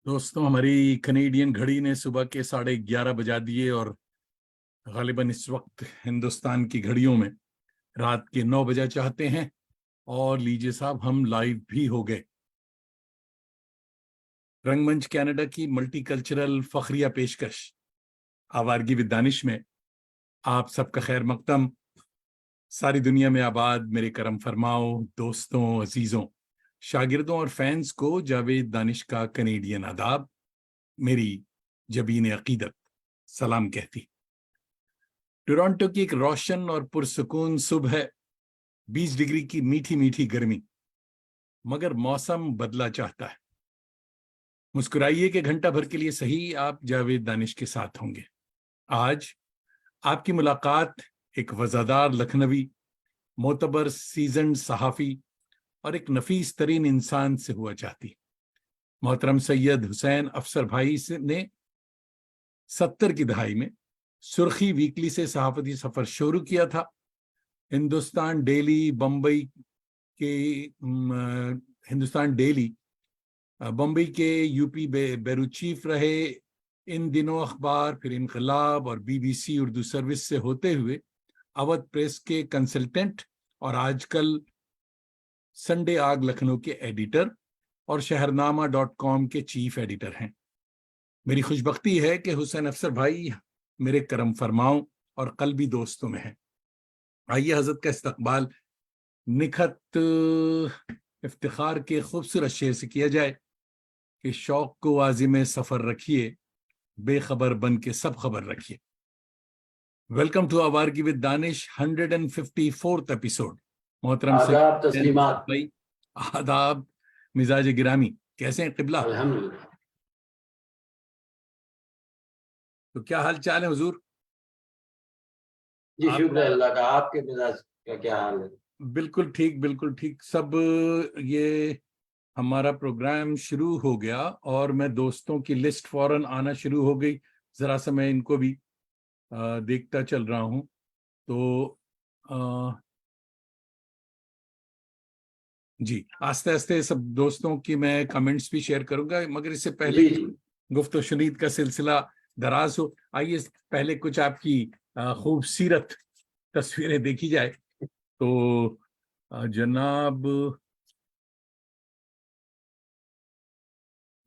दोस्तों, हमारी कनेडियन घड़ी ने सुबह के 11:30 बजा दिए और गालिबन इस वक्त हिंदुस्तान की घड़ियों में रात के 9 बजा चाहते हैं। और लीजिए साहब, हम लाइव भी हो गए। रंगमंच कनाडा की मल्टीकल्चरल फखरिया पेशकश आवारगी विद दानिश में आप सबका खैर मकदम। सारी दुनिया में आबाद मेरे करम फरमाओ दोस्तों, अजीजों, शागिर्दों और फैंस को जावेद दानिश का कनेडियन आदाब, मेरी जबीन अकीदत सलाम कहती। टोरंटो की एक रोशन और पुरसुकून सुबह है, 20 डिग्री की मीठी मीठी गर्मी, मगर मौसम बदला चाहता है। मुस्कुराइए कि घंटा भर के लिए सही आप जावेद दानिश के साथ होंगे। आज आपकी मुलाकात एक वजादार लखनवी, मोतबर सीजन सहाफी और एक नफीस तरीन इंसान से हुआ चाहती। मोहतरम सैयद हुसैन अफसर भाई ने 70 की दहाई में सुर्खी वीकली से सहाफती सफर शुरू किया था। हिंदुस्तान डेली बम्बई के यूपी बैरू चीफ रहे। इन दिनों अखबार, फिर इनकलाब और बीबीसी उर्दू सर्विस से होते हुए अवध प्रेस के कंसल्टेंट और आजकल संडे आग लखनऊ के एडिटर और शहरनामा.com के चीफ एडिटर हैं। मेरी खुशबख्ती है कि हुसैन अफसर भाई मेरे करम फरमाओं और कल्बी दोस्तों में हैं। आइए हजरत का इस्तकबाल निखत इफ्तिखार के खूबसूरत शेर से किया जाए कि शौक को आज़िम सफर रखिए, बेखबर बन के सब खबर रखिए। Welcome to Awargi with Danish 154th episode. मोहतरम से आदाब, तस्लीमात, भाई, आदाब, मिजाज गिरामी, कैसे हैं किबला? अल्हम्दुलिल्लाह। तो क्या हाल चाल है हुजूर? जी शुक्र है अल्लाह का। आपके मिजाज का क्या हाल है? बिल्कुल ठीक, बिल्कुल ठीक सब। ये हमारा प्रोग्राम शुरू हो गया और मैं दोस्तों की लिस्ट फौरन आना शुरू हो गई। जरा सा मैं इनको भी देखता चल रहा हूं। तो जी, आस्ते आस्ते सब दोस्तों की मैं कमेंट्स भी शेयर करूंगा, मगर इससे पहले जी गुफ्तो शुनीद का सिलसिला दराज हो, आइए पहले कुछ आपकी खूबसूरत तस्वीरें देखी जाए। तो जनाब,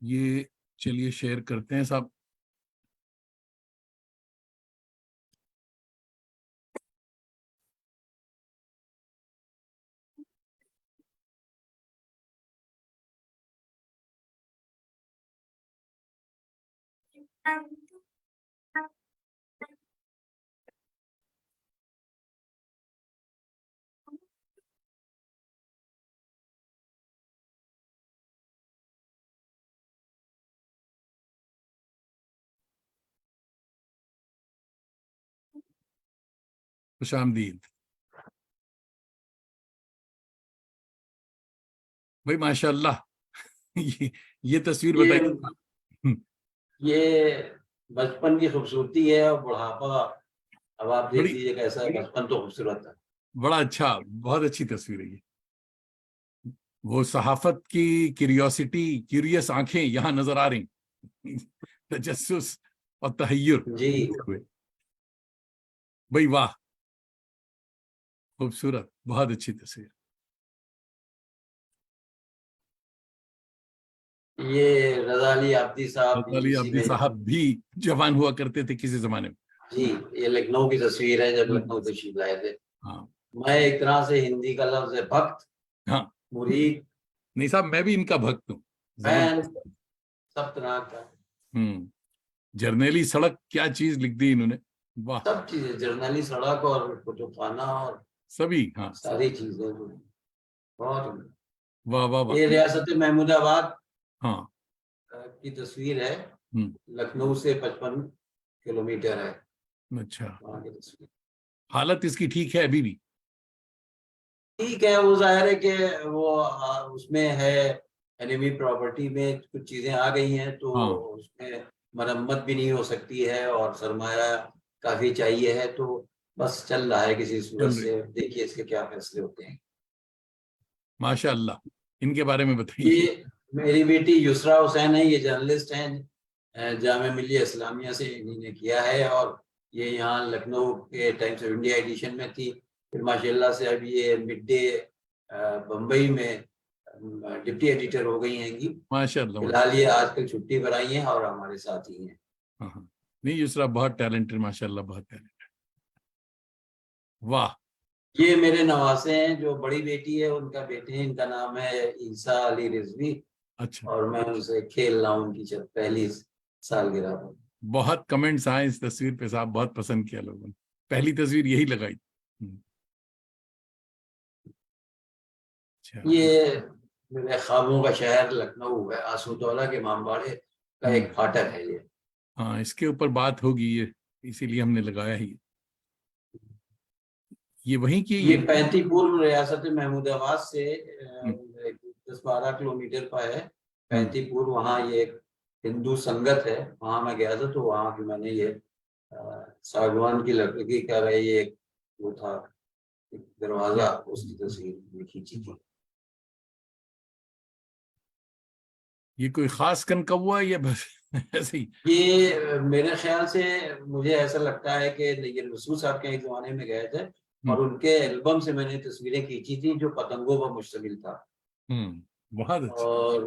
ये चलिए शेयर करते हैं साहब। खुशामदीद भाई, माशाल्लाह। ये तस्वीर बताइए। ये बचपन की खूबसूरती है और बुढ़ापा। अब आप देख बड़ी लीजिए कैसा है। बचपन तो खूबसूरत था। बड़ा अच्छा, बहुत अच्छी तस्वीर है ये। वो सहाफत की क्यूरियस आंखें यहां नजर आ रही। तजस्सुस और तहय्युर जी हुए। भाई वाह, खूबसूरत, बहुत अच्छी तस्वीर। ये रजा अली आब्दी साहब भी अली इसी अब्दी में। साहब भी जवान हुआ करते थे किसी जमाने में। जी, ये लखनऊ की तस्वीर है जब लखनऊ तशरीफ लाए थे। हाँ मैं एक तरह से हिंदी का लफ्ज है भक्त, हाँ, मुरीद, नहीं साहब, मैं भी इनका भक्त हूँ, फैन, जबरदस्त। सब तरह का। जर्नैली सड़क क्या चीज लिख दी इन्होंने, वाह। सब चीजें, जर्नली, सड़क और कुतुबखाना और सभी, हाँ सब। सारी चीजें जो बहुत। वाह वाह वाह। ये रियासत महमूदाबाद हाँ। की तस्वीर है। हम्म। लखनऊ से 55 किलोमीटर है अच्छा, वहाँ की तस्वीर। हालत इसकी ठीक है अभी भी? ठीक है, वो जाहिर है कि वो उसमें है, एनिमी प्रॉपर्टी में कुछ चीजें आ गई हैं तो हाँ उसमें मरम्मत भी नहीं हो सकती है और सरमाया काफी चाहिए है, तो बस चल रहा है किसी सूरत चल रही, से। देखिए इसके क्या फैसले होते हैं। माशाअल्लाह। इनके बारे में ये बताइए। मेरी बेटी युसरा हुसैन है, ये जर्नलिस्ट हैं, जामिया मिल्लिया इस्लामिया से इन्होंने किया है, और ये यहाँ लखनऊ के टाइम्स ऑफ इंडिया एडिशन में थी। फिर माशाल्लाह से अभी ये मिड डे बम्बई में डिप्टी एडिटर हो गई हैं। माशाल्लाह फिलहाल ये आजकल छुट्टी पर आई हैं और हमारे साथ ही हैं। हाँ हाँ। नहीं, युसरा बहुत टैलेंटेड, माशाल्लाह बहुत टैलेंटेड। वाह। ये मेरे नवासे हैं, जो बड़ी बेटी है उनका बेटे हैं, इनका नाम है ईसा अली रिजवी, अच्छा, और मैं उनसे खेल रहा हूँ उनकी पहली सालगिरह पर। बहुत कमेंट्स आए इस तस्वीर पे साहब, बहुत पसंद किया लोगों ने, पहली तस्वीर यही लगाई। अच्छा। ये मेरे ख्वाबों का शहर लखनऊ है, आसूतौला के इमामबाड़े का एक फाटक है ये। हाँ, इसके ऊपर बात होगी, ये इसीलिए हमने लगाया ही। ये वहीं की ये पैंतीपुर रियासत महमूदाबाद से हम्म, 10-12 किलोमीटर पर है हम्म, पैंतीपुर। वहाँ ये एक हिंदू संगत है, वहाँ मैं गया था, तो वहाँ की मैंने ये सागवान की लकड़ी का ये एक वो था, एक दरवाजा, उसकी तस्वीर भी खींची थी। ये कोई खास कनकव्वा या बस ऐसे ही? ये मेरे ख्याल से मुझे ऐसा लगता है कि ये रसूल साहब के एक जमाने में गए थे, और उनके एल्बम से मैंने तस्वीरें खींची थी जो पतंगों पर मुश्तमिल था। बहुत अच्छा। और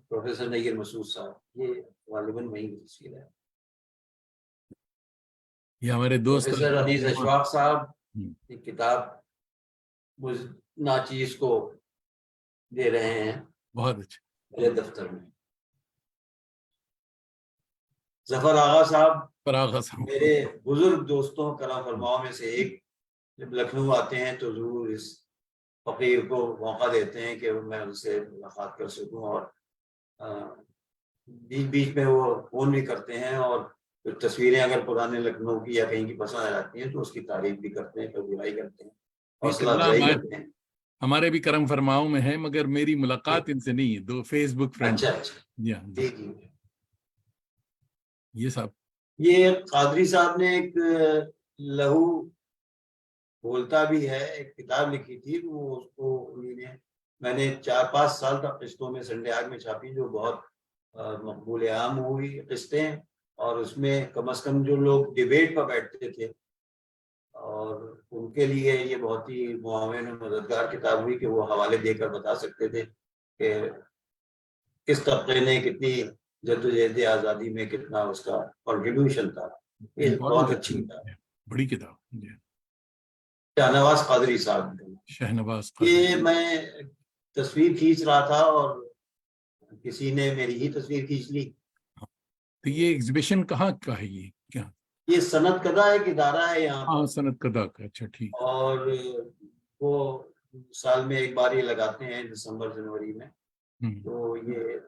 प्रोफेसर नय्यर मसूद साहब, ये गालिबन वही की तस्वीर है। ये हमारे दोस्त प्रोफेसर अनीस अशफाक साहब हम्म, एक किताब मुझ नाचीज को दे रहे हैं बहुत अच्छा। मेरे दफ्तर में। जफर आगा साहब परागा साहब। मेरे बुजुर्ग दोस्तों करम फरमाओं में से एक, जब लखनऊ आते हैं तो जरूर इस फकीर को मौका देते हैं कि मैं उनसे मुलाकात कर सकूं, और बीच बीच में वो फोन भी करते हैं, और कुछ तस्वीरें अगर पुराने लखनऊ की या कहीं की पसंद आ जाती हैं तो उसकी तारीफ भी करते हैं, बुराई करते हैं, नहीं, हौसला करना अफजाई करते हैं। हमारे भी करम फरमाओं में है, मगर मेरी मुलाकात इनसे नहीं है, दो फेसबुक फ्रेंड। अच्छा अच्छा, जी हाँ जी। जी जी। ये सब ये कादरी साहब ने एक लहू बोलता भी है एक किताब लिखी थी, वो उसको उन्हीं ने, मैंने 4-5 साल तक किस्तों में संडे आग में छापी, जो बहुत मकबूल आम हुई किस्तें। और उसमें कम से कम जो लोग डिबेट पर बैठते थे, और उनके लिए ये बहुत ही मुआविन और मददगार किताब हुई कि वो हवाले देकर बता सकते थे कि किस तबके ने कितनी जद्दोजहद आज़ादी में कितना उसका कंट्रीब्यूशन था। ये बहुत बहुत अच्छी अच्छी, किताब। बड़ी किताब जी। शाहनवाज कादरी साहब ने। शहनवाज कादरी। ये मैं तस्वीर खींच रहा था और किसी ने मेरी ही तस्वीर खींच ली। तो ये एग्जीबिशन कहाँ का है, ये क्या? ये सनत कदा एक इदारा है यहाँ हाँ, पर, सनत कदा का। अच्छा, ठीक। और वो साल में एक बार ये लगाते हैं दिसंबर जनवरी में। हम्म, तो ये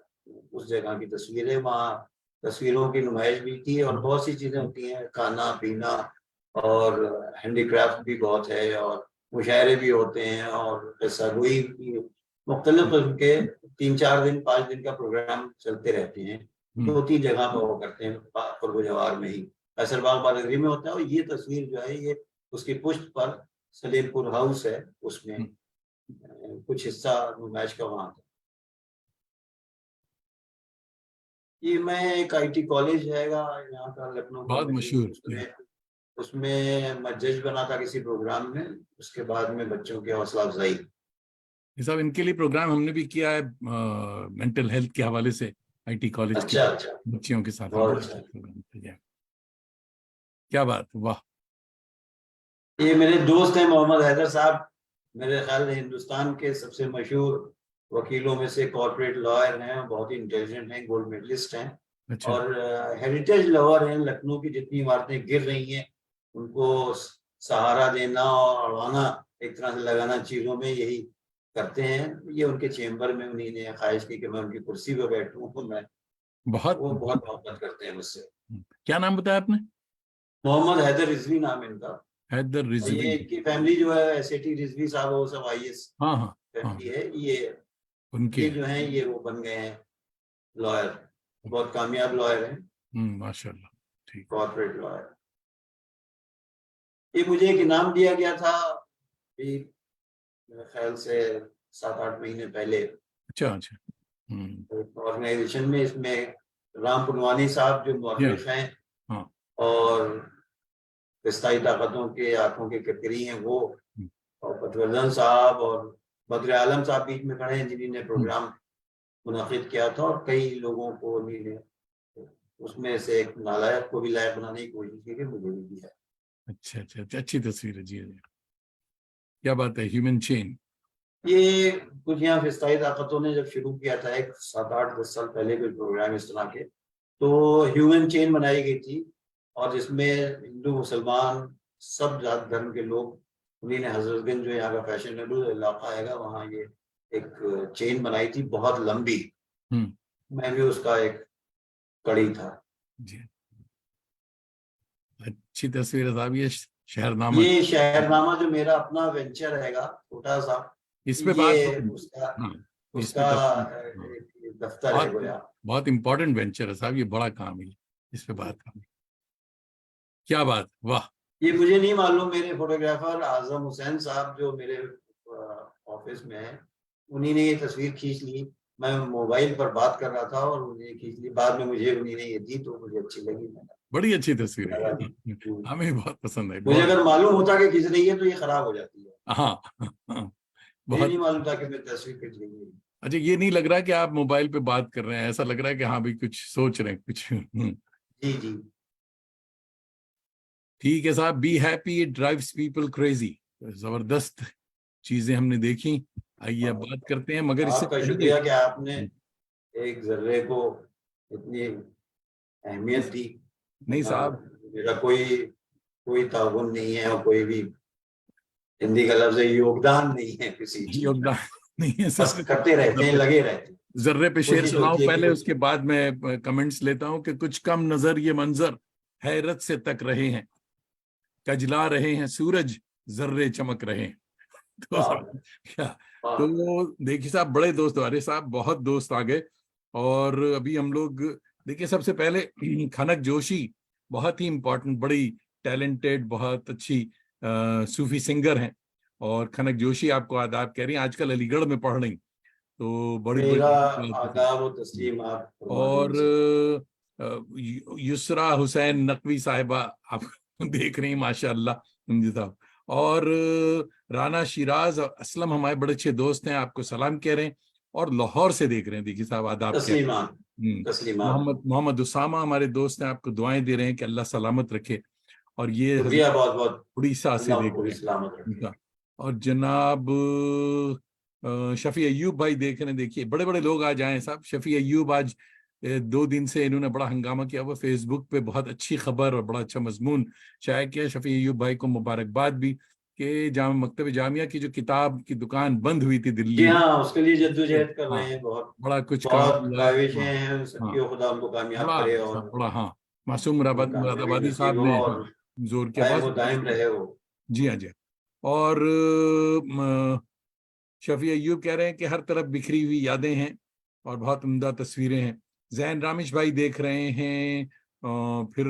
उस जगह की तस्वीर है, वहाँ तस्वीरों की नुमाइश भी थी, और बहुत सी चीजें होती हैं, खाना पीना, और हैंडीक्राफ्ट भी बहुत है, और मुशायरे भी होते हैं, और किस्सा गोई भी, मुख्तलिफ किस्म के 3-4 दिन 5 दिन का प्रोग्राम चलते रहते हैं। हम्म, 2-3 जगह पर वो करते हैं, कुर्ब जवार में ही, कैसरबाग बालागरी में होता है। और ये तस्वीर जो है ये उसकी पुष्ट पर सलीमपुर हाउस है, उसमें हम्म, कुछ हिस्सा नुमाइश का वहाँ था। ये मैं एक आईटी कॉलेज है यहाँ का, लखनऊ का बहुत मशहूर, मशहूर जी। उसमें उसमें मैं जज बना था किसी प्रोग्राम में। उसके बाद में बच्चों की हौसला अफजाई। ये सब इनके लिए प्रोग्राम हमने भी किया है, मेंटल हेल्थ के हवाले से, आईटी कॉलेज के अच्छा अच्छा, बच्चियों के साथ हम बहुत बहुत अच्छा। प्रोग्राम किया। क्या बात, वाह। ये मेरे दोस्त हैं मोहम्मद हैदर साहब, मेरे ख्याल में हिंदुस्तान के सबसे मशहूर वकीलों में से, कॉर्पोरेट लॉयर हैं, बहुत ही इंटेलिजेंट हैं, गोल्ड मेडलिस्ट हैं, अच्छा। और हेरिटेज लवर हैं। लखनऊ की जितनी इमारतें गिर रही हैं उनको सहारा देना और अड़वाना, एक तरह से लगाना चीजों में, यही करते हैं। ये उनके चेम्बर में उन्हीं ने ख्वाहिश की कि मैं उनकी कुर्सी पर बैठूं, तो मैं, बहुत वो बहुत बहुत। मोहब्बत करते हैं मुझसे। क्या नाम बताया आपने? मोहम्मद हैदर रिजवी नाम है इनका। हैदर और रिजवी। ये इनकी फैमिली जो है, एसएटी रिजवी साहब, वो सब आईएएस हाँ हाँ हाँ, फैमिली है। ये उनके ये हैं। जो है ये वो बन गए हैं लॉयर, बहुत कामयाब लॉयर हैं, माशाल्लाह। ठीक। Corporate lawyer. ये मुझे एक इनाम दिया गया था अभी, मेरे ख्याल से 7-8 महीने पहले। अच्छा अच्छा। ऑर्गेनाइजेशन में। इसमें राम पुनवानी साहब जो मौलिफ हैं हाँ, और फिस्ताई ताकतों के आंखों के ककरी हैं वो, और पटवर्धन साहब और बद्र आलम साहब बीच में खड़े हैं जिन्होंने प्रोग्राम मुनाकिद किया था, और कई लोगों को उन्होंने उसमें से एक नालायक को भी लायक बनाने की कोशिश की कि मुझे भी दिया। अच्छा अच्छा अच्छा, अच्छी तस्वीर है जी जी। क्या बात है, ह्यूमन चेन। ये कुछ यहाँ फिस्ताई ताकतों ने जब शुरू किया था, एक 7-8-10 साल पहले कोई प्रोग्राम इस तरह के, तो ह्यूमन चेन बनाई गई थी, और जिसमें हिंदू मुसलमान सब जात धर्म के लोग, उन्हीं ने हजरतगंज जो यहाँ का फैशनेबल इलाका है वहाँ ये एक चेन बनाई थी बहुत लंबी। मैं भी उसका एक कड़ी था जी। अच्छी तस्वीर है साहब, ये शहरनामा। ये शहरनामा जो मेरा अपना वेंचर रहेगा छोटा सा, इस पे बात ये करूं। उसका हाँ, इस पे उसका हाँ, एक दफ्तर है बहुत गोया। बहुत इंपॉर्टेंट वेंचर है साहब, ये बड़ा काम है, इस पे बात करनी। क्या बात, वाह। ये मुझे नहीं मालूम, मेरे फोटोग्राफर आजम हुसैन साहब जो मेरे ऑफिस में है, उन्हीं ने ये तस्वीर खींच ली। मैं मोबाइल पर बात कर रहा था और उन्हें खींच ली, बाद में मुझे उन्हीं ने ये दी तो मुझे अच्छी लगी। बड़ी अच्छी तस्वीर मैंने है, हमें भी बहुत पसंद है, मुझे बहुत। अगर मालूम होता कि खींच रही है तो ये खराब हो जाती है। हाँ हाँ, मुझे नहीं बहुत। मालूम था कि मैं तस्वीर खींच रही हूँ। अच्छा, ये नहीं लग रहा कि आप मोबाइल पे बात कर रहे हैं, ऐसा लग रहा है कि हाँ भी कुछ सोच रहे हैं कुछ। जी जी। ठीक है साहब, be happy it drives people crazy. जबरदस्त चीजें हमने देखी। आइए अब बात करते हैं, मगर इससे आपका पहले। शुक्रिया कि आपने एक जर्रे को इतनी अहमियत दी। नहीं वरना साहब, मेरा कोई कोई ताउन नहीं है, और कोई भी हिंदी का लफ्ज है योगदान नहीं है किसी चीज में। योगदान नहीं है बस सर। करते रहते हैं, लगे रहते हैं। जर्रे पे शेर कोशिश सुनाओ होती है कि पहले, कुछ उसके बाद मैं कमेंट्स लेता हूं कि कुछ कम नजर ये मंजर हैरत से तक रहे हैं, कजला रहे हैं सूरज, जर्रे चमक रहे हैं। तो वाह, साहब क्या, वाह। तो देखिए साहब, बड़े दोस्त, अरे साहब बहुत दोस्त आ गए। और अभी हम लोग देखिए, सबसे पहले खनक जोशी, बहुत ही इंपॉर्टेंट, बड़ी टैलेंटेड, बहुत अच्छी सूफी सिंगर हैं। और खनक जोशी आपको आदाब कह रही हैं, आजकल अलीगढ़ में पढ़ रही, तो बड़ी मेरा बड़ी। आदाब और तस्लीम आप फरमा दें और उनसे। युसरा हुसैन नकवी साहिबा, आप देख रही हैं माशाअल्लाह हिंदी साहब। और राना शिराज और असलम हमारे बड़े अच्छे दोस्त हैं, आपको सलाम कह रहे हैं। और लाहौर से देख रहे हैं, देखिए साहब आदाब कह रहे तस्लीमात, हैं। तस्लीमात। मोहम्मद मोहम्मद उसामा हमारे दोस्त हैं, आपको दुआएं दे रहे हैं कि अल्लाह सलामत रखे। और ये शुक्रिया हजरत बहुत बहुत। उड़ीसा से अल्लाह देख आपको भी रहे हैं सलामत रखे। उनका। और जनाब शफी अय्यूब भाई देख रहे हैं, देखिए बड़े बड़े लोग आज आए हैं साहब। शफी अय्यूब आज 2 दिन से इन्होंने बड़ा हंगामा किया हुआ फेसबुक पे, बहुत अच्छी खबर और बड़ा अच्छा मजमून शायद किया। शफी अय्यूब भाई को मुबारकबाद भी कि जाम मकतब जामिया की जो किताब की दुकान बंद हुई थी जी दिल्ली में, हाँ, उसके लिए उसके, जद्दोजहद कर रहे हाँ, हैं बहुत। बड़ा कुछ काम बहुत हुआ है। काविशें हाँ हैं सबकी, हाँ, और खुदा उनको कामयाब बड़ा करे हाँ, और बड़ा हाँ, मासूम कामयाबी मुरादाबादी नसीब साहब हो, ने, हाँ, और जोर किया, दायम बहुत व सारे दायम लोग। रहे हो। जी हाँ जी हाँ। और शफी अय्यूब कह रहे हैं कि हर तरफ बिखरी हुई यादें हैं और बहुत उम्दा तस्वीरें हैं। जैन रामिश भाई देख रहे हैं। फिर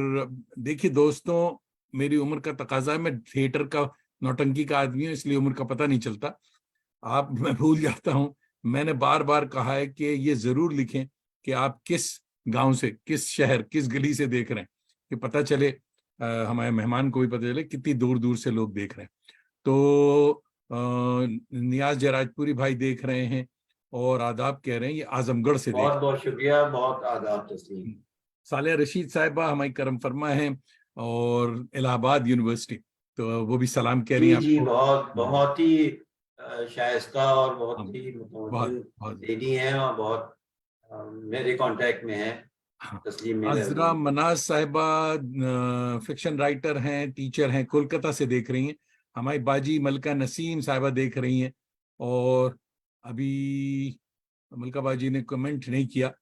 देखिए दोस्तों, मेरी उम्र का तकाजा है, मैं थिएटर का नौटंकी का आदमी हूँ, इसलिए उम्र का पता नहीं चलता। मैं भूल जाता हूँ। मैंने बार बार कहा है कि ये जरूर लिखें कि आप किस गांव से, किस शहर, किस गली से देख रहे हैं, कि पता चले, हमारे मेहमान को भी पता चले कितनी दूर दूर से लोग देख रहे हैं। तो नियाज जयराजपुरी भाई देख रहे हैं और आदाब कह रहे हैं, ये आजमगढ़ से देख। बहुत बहुत शुक्रिया, बहुत आदाब तस्लीम। सालिया रशीद साहिबा हमारी करम फरमा हैं, और इलाहाबाद यूनिवर्सिटी, तो वो भी सलाम कह रही जी हैं जी, आपको। बहुत बहुत ही शाइस्ता और हाँ, बहुत ही बहुत मुतमद्दिन बहुत। लेडी हैं, और बहुत मेरे कांटेक्ट में है। हाँ, तस्लीम मेरे अजरा अजीज। मनाज साहिबा फिक्शन राइटर हैं, टीचर हैं, कोलकाता से देख रही हैं। हमारी बाजी मलका नसीम साहिबा देख रही हैं। और अभी मलका बाजी ने कमेंट नहीं किया,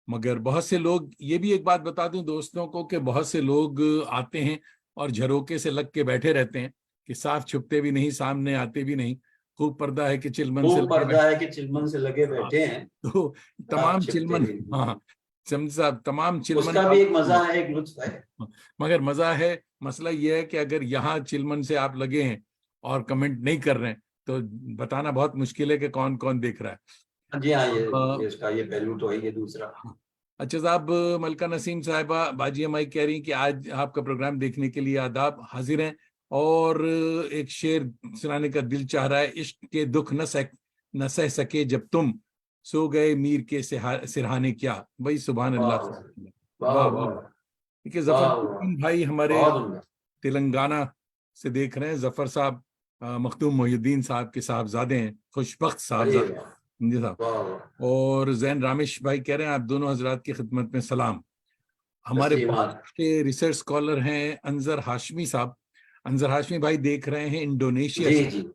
मगर बहुत से लोग, ये भी एक बात बता दूं दोस्तों को कि बहुत से लोग आते हैं और झरोके से लग के बैठे रहते हैं, कि साफ छुपते भी नहीं, सामने आते भी नहीं। खूब पर्दा है कि चिलमन से खूब लगे पर्दा बैठे। है कि चिलमन से लगे हाँ, बैठे हैं, तो आप तमाम छिपते चिलमन, भी नहीं। हाँ, समझ साहब, तमाम चिलमन उसका भी एक मजा वालों है, एक लुत्फ है। को, मगर मजा है। मसला यह है कि अगर यहाँ चिलमन से आप लगे हैं और कमेंट नहीं कर रहे हैं, तो बताना बहुत मुश्किल है कि कौन कौन देख रहा है। जी हाँ, अ, ये इसका ये पहलू तो है, ये दूसरा। अच्छा साहब, मलका नसीम साहिबा बाजी अमाई कह रही हैं कि आज आपका प्रोग्राम देखने के लिए आदाब, हाजिर हैं और एक शेर सुनाने का दिल चाह रहा है। इश्क के दुख न सह सके जब तुम, सो गए मीर के सिरहाने क्या। भाई सुभान वाह अल्लाह, वाह वाह वाह वाह। वाह देखिए वाह वाह, जफरुद्दीन भाई हमारे बहुत उम्दा। तेलंगाना से देख रहे हैं। जफर साहब मखदूम मोहिउद्दीन साहब के साहबजादे हैं, खुशबख्त अरे साहबजादे वाह जी साहब। वाह वाह, और जैन रामेश भाई कह रहे हैं आप दोनों हजरात की खिदमत में सलाम। हमारे बहुत तस्लीमात। अच्छे रिसर्च स्कॉलर हैं अनजर हाशमी साहब। अनजर हाशमी भाई देख रहे हैं इंडोनेशिया जी से जी,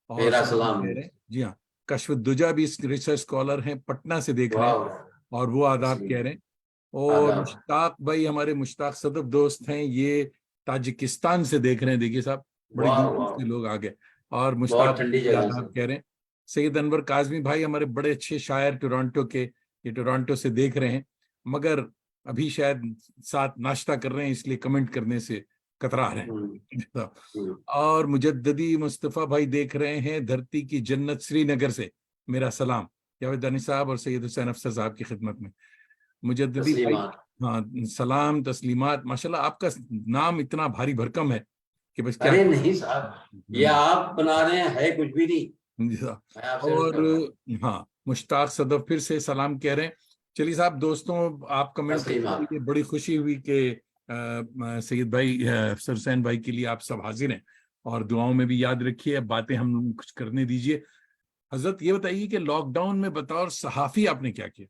और मेरा सलाम सलाम। कह रहे हैं जी हाँ। कशफुद्दुजा भी रिसर्च स्कॉलर हैं, पटना से देख रहे वाह हैं वाह, और वो आदाब कह तस्लीम, रहे हैं। और आदाब। मुश्ताक भाई, हमारे मुश्ताक सदफ दोस्त हैं, ये ताजिकिस्तान से देख रहे हैं। देखिए साहब, बड़ी वाह दूर दूर वाह, से लोग आ गए और मुश्ताक बहुत ठंडी भाई जगह आदाब से। कह रहे हैं। सैयद अनवर काजमी भाई हमारे बड़े अच्छे शायर टोरंटो के, ये टोरंटो से देख रहे हैं, मगर अभी शायद साथ नाश्ता कर रहे हैं इसलिए कमेंट करने से कतरा रहे हम्म, हैं। हम्म, और मुजद्ददी मुस्तफ़ा भाई देख रहे हैं धरती की जन्नत श्रीनगर से, मेरा सलाम। जावेद दानी साहब और सैयद हुसैन अफसर साहब की खिदमत में मुजद्ददी भाई। तस्लीमात। हाँ, सलाम तस्लीमात। माशाल्लाह आपका नाम इतना भारी भरकम है कि बस क्या अरे नहीं साहब, ये आप बना रहे हैं, है कुछ भी नहीं। जी साहब। मैं आपसे अर्ज और कर रहा हूँ। हाँ, मुश्ताक सदफ फिर से सलाम कह रहे हैं। चलिए साहब, दोस्तों आप कमेंट करते तस्लीमात। रहिए, बड़ी खुशी हुई कि सैयद भाई अफसर हुसैन भाई के लिए आप सब हाजिर हैं और दुआओं में भी याद रखिए। अब बातें हम कुछ करने दीजिए। हजरत ये बताइए कि लॉकडाउन में बतौर सहाफी आपने क्या किया।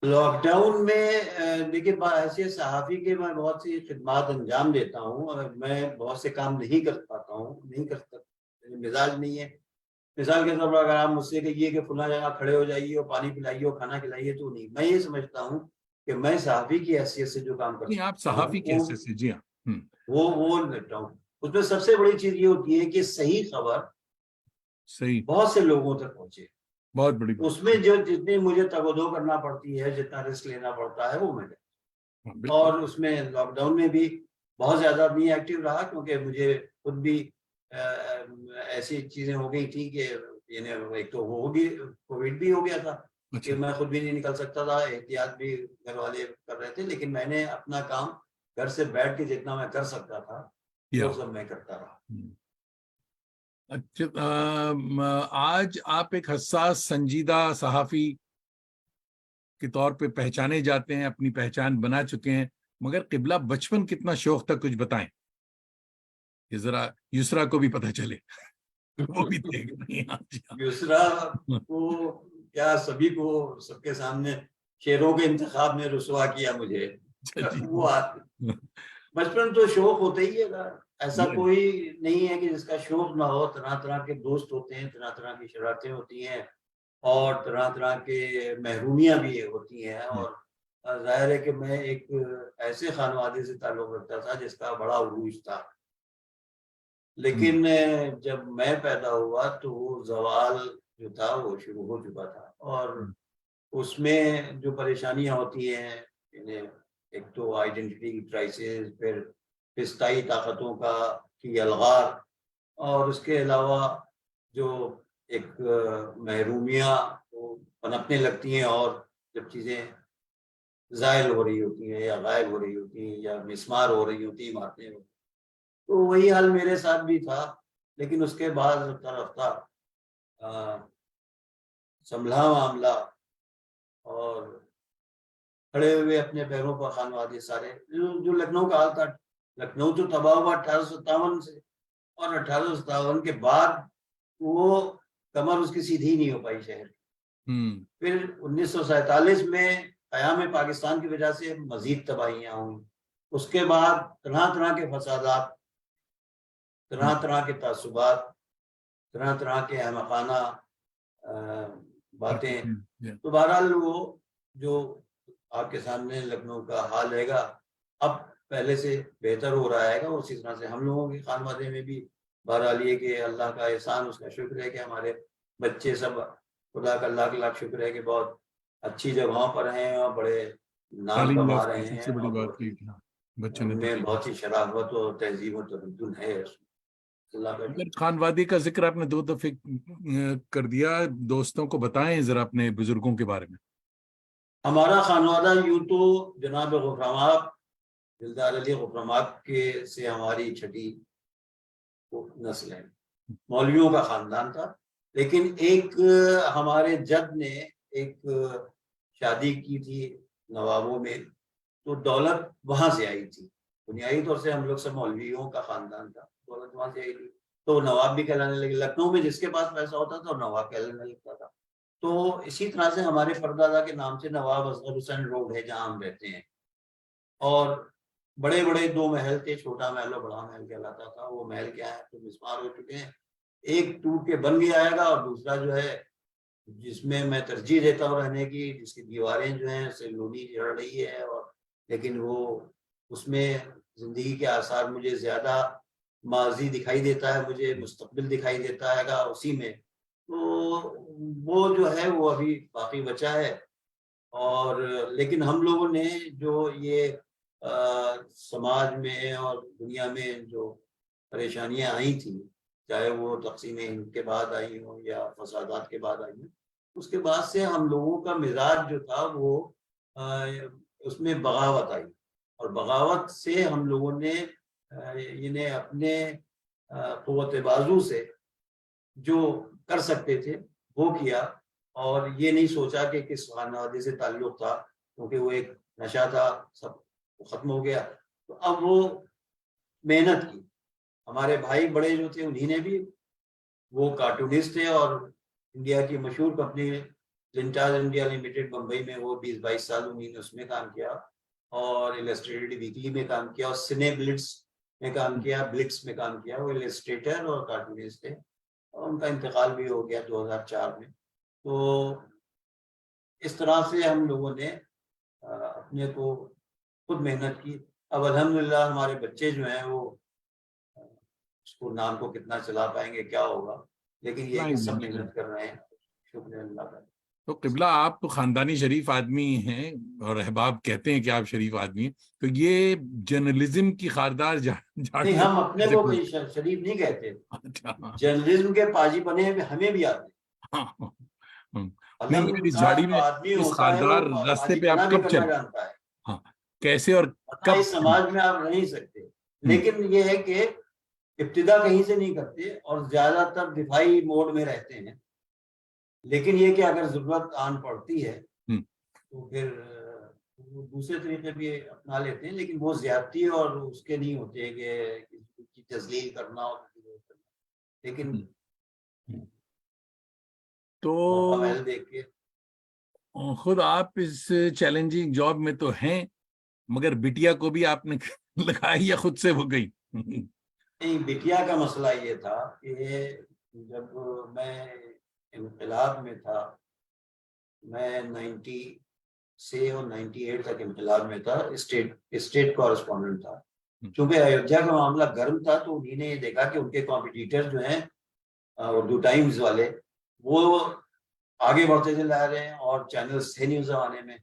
लॉकडाउन में देखिए, ऐसे सहाफ़ी के मैं बहुत सी खिदमात अंजाम देता हूँ और मैं बहुत से काम नहीं कर पाता हूँ, नहीं कर सकता, मिजाज नहीं है। मिसाल के तौर पर अगर आप मुझसे कहिए कि फुला जगह खड़े हो जाइए और पानी पिलाइए और खाना खिलाइए, तो नहीं। मैं ये समझता हूँ कि मैं सहाफ़ी की हैसियत से जो काम कर नहीं, आप सकता सहाफी हूँ की हैसियत से, जी हाँ। वो निपटा हूँ। उसमें सबसे बड़ी चीज ये होती है कि सही खबर सही, बहुत से लोगों तक पहुंचे। बहुत बड़ी बात। उसमें जो जितनी मुझे तगदो करना पड़ती है, जितना रिस्क लेना पड़ता है, वो मैं करता हाँ हूं। बिल्कुल। और उसमें लॉकडाउन में भी बहुत ज्यादा नहीं एक्टिव रहा, क्योंकि मुझे खुद भी ऐसी चीजें हो गई थी कि यानी एक तो वो हो भी, कोविड भी हो गया था कि अच्छा, मैं खुद भी नहीं निकल सकता था। एहतियात भी घर वाले कर रहे थे, लेकिन मैंने अपना काम घर से बैठ के जितना मैं कर सकता था, किया। वो सब मैं करता रहा। अच्छा, आज आप एक हसास संजीदा सहाफी के तौर पे पहचाने जाते हैं, अपनी पहचान बना चुके हैं, मगर किबला बचपन कितना शौक था, कुछ बताएं कि जरा युसरा को भी पता चले। वो भी देख रही हैं आज। दूसरा को क्या, सभी को सबके सामने शेरों के इंतखाब में रुसवा किया मुझे। अच्छा जी। वो बचपन तो शौक होते ही है। ऐसा ये कोई नहीं है कि जिसका शौक ना हो। तरह तरह के दोस्त होते हैं, तरह तरह की शरारतें होती हैं और तरह तरह के महरूमियां भी होती हैं। और जाहिर है कि मैं एक ऐसे खानवादे से ताल्लुक रखता था जिसका बड़ा उरूज था। लेकिन जब मैं पैदा हुआ तो वो ज़वाल जो था वो शुरू हो चुका था। और उसमें जो परेशानियां होती हैं, इन्हें एक तो आइडेंटिटी क्राइसिस, फिर फिस्ताई ताकतों का की अलगार, और उसके अलावा जो एक महरूमियाँ वो पनपने लगती हैं। और जब चीज़ें ज़ायल हो रही होती हैं या गायब हो रही होती हैं या मिसमार हो रही होती हैं इमारतें, तो वही हाल मेरे साथ भी था। लेकिन उसके बाद रफ्ता रफ्ता संभला मामला और खड़े हुए अपने पैरों पर खानवादे सारे। जो लखनऊ का हाल था, लखनऊ तो तबाह हुआ 1857 से, और 1857 के बाद वो कमर उसकी सीधी नहीं हो पाई शहर। हम्म। फिर 1947 में क़याम पाकिस्तान की वजह से मजीद तबाहियां हुई। उसके बाद तरह तरह के फसादात, तरह हम्म। तरह के तासुबात, तरह तरह के अहमकाना बातें। हम्म। तो बहरहाल वो जो आपके सामने लखनऊ का हाल रहेगा, अब पहले से बेहतर हो रहा है। उसी तरह से हम लोगों के खानवादे में भी बहरहाल ये कि अल्लाह का एहसान, उसका शुक्र है कि हमारे बच्चे सब, खुदा का लाख लाख शुक्र है कि बहुत अच्छी जगहों पर हैं और बड़े नाम तालीम कमा याफ्ता रहे सबसे हैं। बड़ी और बात बहुत है ही कि हाँ, बच्चों ने उनमें तालीम। बहुत ही शराफत और तहजीब और तमद्दुन है। अल्लाह का। अगर खानवादी का जिक्र आपने 2 दफे कर दिया, दोस्तों को बताएं जरा अपने बुजुर्गों के बारे में। हमारा खानवादा यूं तो जनाब गुफरामाब, दिलदार अली गुफरामाब के से हमारी छठी नस्ल है, मौलवियों का खानदान था। लेकिन एक हमारे जद ने एक शादी की थी नवाबों में, तो दौलत वहां से आई थी। बुनियादी तौर से हम लोग सब मौलवियों का खानदान था, दौलत वहां से आई थी, तो वो नवाब भी कहलाने लगे। लखनऊ में जिसके पास पैसा होता था वो नवाब कहलाने लगता था। तो इसी तरह से हमारे परदादा के नाम से नवाब असगर हुसैन रोड है जहाँ हम रहते हैं। और बड़े बड़े 2 महल थे, छोटा महल और बड़ा महल कहलाता था। वो महल क्या है तो मिसमार हो चुके हैं, एक टूट के बन गया आएगा, और दूसरा जो है जिसमें मैं तरजीह देता हूँ रहने की, जिसकी दीवारें जो हैं उससे लोनी झड़ रही है, और लेकिन वो उसमें जिंदगी के आसार मुझे ज्यादा माजी दिखाई देता है, मुझे मुस्तकबिल दिखाई देता है उसी में। तो वो जो है वो अभी बाकी बचा है। और लेकिन हम लोगों ने जो ये समाज में और दुनिया में जो परेशानियां आई थी, चाहे वो तक़सीम हिंद के बाद आई हो या फसादात के बाद आई हो, उसके बाद से हम लोगों का मिजाज जो था वो उसमें बगावत आई। और बगावत से हम लोगों ने इन्हें अपने क़ुव्वत बाजू से जो कर सकते थे वो किया, और ये नहीं सोचा कि किस खानवादे से ताल्लुक था, क्योंकि वो एक नशा था, सब खत्म हो गया। तो अब वो मेहनत की। हमारे भाई बड़े जो थे उन्हीं ने भी, वो कार्टूनिस्ट थे, और इंडिया की मशहूर कंपनी लिंटाज इंडिया लिमिटेड बम्बई में वो 20-22 साल उन्हीं ने उसमें काम किया, और इलस्ट्रेटेड वीकली में काम किया, और सिने ब्लिट्स में काम किया, ब्लिट्स में काम किया। वो इलस्ट्रेटर और कार्टूनिस्ट थे, और उनका इंतकाल भी हो गया 2004 में। तो इस तरह से हम लोगों ने अपने को खुद मेहनत की। अब अल्हम्दुलिल्लाह हमारे बच्चे जो हैं वो उसको नाम को कितना चला पाएंगे क्या होगा, लेकिन ये है कि नहीं सब बिल्कुल। मेहनत कर रहे हैं, शुक्र अल्लाह का। तो किबला आप तो खानदानी शरीफ आदमी हैं, और अहबाब कहते हैं कि आप शरीफ आदमी हैं, तो ये जर्नलिज्म की खारदार नहीं, झाड़ियों हम अपने कैसे को खुल। कोई शरीफ नहीं कहते, अच्छा हाँ। जर्नलिज्म के पाजी बने हैं हमें भी आते हैं। हाँ, हाँ, हाँ। नहीं, मगर अल्हम्दुलिल्लाह इस का झाड़ी जो में, आदमी इस होता है वो खारदार रास्ते पाजी पे आप पना भी कब करना चले? जानता है, हाँ, कैसे और वरना कब इस चले? समाज में आप रह नहीं सकते। हम्म। लेकिन ये है कि इब्तिदा कहीं से नहीं करते, और ज्यादातर दिफाई मोड में रहते हैं। लेकिन ये कि अगर जरूरत आन पड़ती है हम्म। तो फिर वो दूसरे तरीके भी अपना लेते हैं, लेकिन वो ज्यादती और उसके नहीं होते कि किसी की तजलील करना और किसी को करना। लेकिन हम्म। तो मौका महल देख के। खुद आप इस चैलेंजिंग जॉब में तो हैं, मगर बिटिया को भी आपने लगाई या खुद से हो गई? नहीं, बिटिया का मसला ये था कि जब मैं इनकलाब में था, मैं 90 से और 98 तक इनकलाब में था, स्टेट कॉरेस्पॉन्डेंट था। क्योंकि अयोध्या का मामला गर्म था, तो उन्हीं ने ये देखा कि उनके कॉम्पिटिटर जो हैं उर्दू टाइम्स वाले, वो आगे बढ़ते चले आ रहे हैं, और चैनल्स थे नहीं उस जमाने में।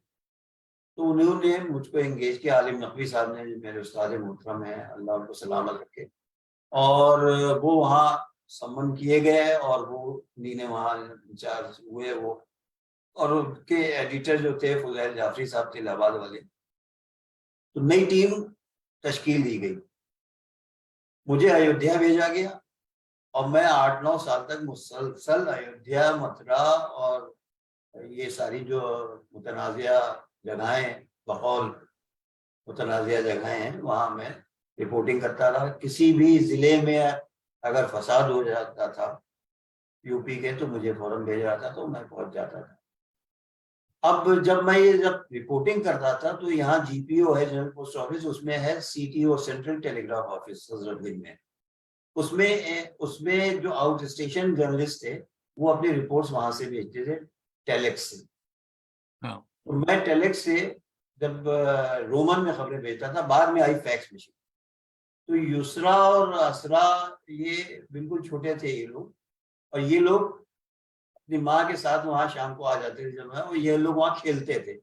तो उन्होंने मुझको एंगेज किया, आलिम नकवी साहब ने, जो मेरे उस्ताद मोहतरम है, अल्लाह उनको सलामत रखे। और वो वहाँ सम्मन किए गए, और वो उन्हीं ने वहाँ इंचार्ज हुए वो। और उनके एडिटर जो थे फुजैल जाफरी साहब थे इलाहाबाद वाले। तो नई टीम तश्कील दी गई, मुझे अयोध्या भेजा गया, और मैं 8-9 साल तक मुसलसल अयोध्या, मथुरा और ये सारी जो मुतनाज़िया जगहें, बकौल मुतनाज़िया जगहें हैं, वहाँ मैं रिपोर्टिंग करता रहा। किसी भी ज़िले में अगर फसाद हो जाता था यूपी के, तो मुझे फौरन भेजा जाता, तो मैं पहुंच जाता था। अब जब रिपोर्टिंग करता था, तो यहाँ जीपीओ है, जनरल पोस्ट ऑफिस, उसमें है CTO, central telegraph office, Hazratganj में। उसमें जो आउट स्टेशन जर्नलिस्ट थे वो अपनी रिपोर्ट्स वहां से भेजते थे, टेलेक्स से। हाँ। तो मैं टेलेक्स से जब रोमन में खबरें भेजता था, बाद में आई फैक्स मशीन। तो युसरा और असरा ये बिल्कुल छोटे थे ये लोग, और ये लोग अपनी माँ के साथ वहाँ शाम को आ जाते थे जब मैं, और ये लोग वहाँ खेलते थे,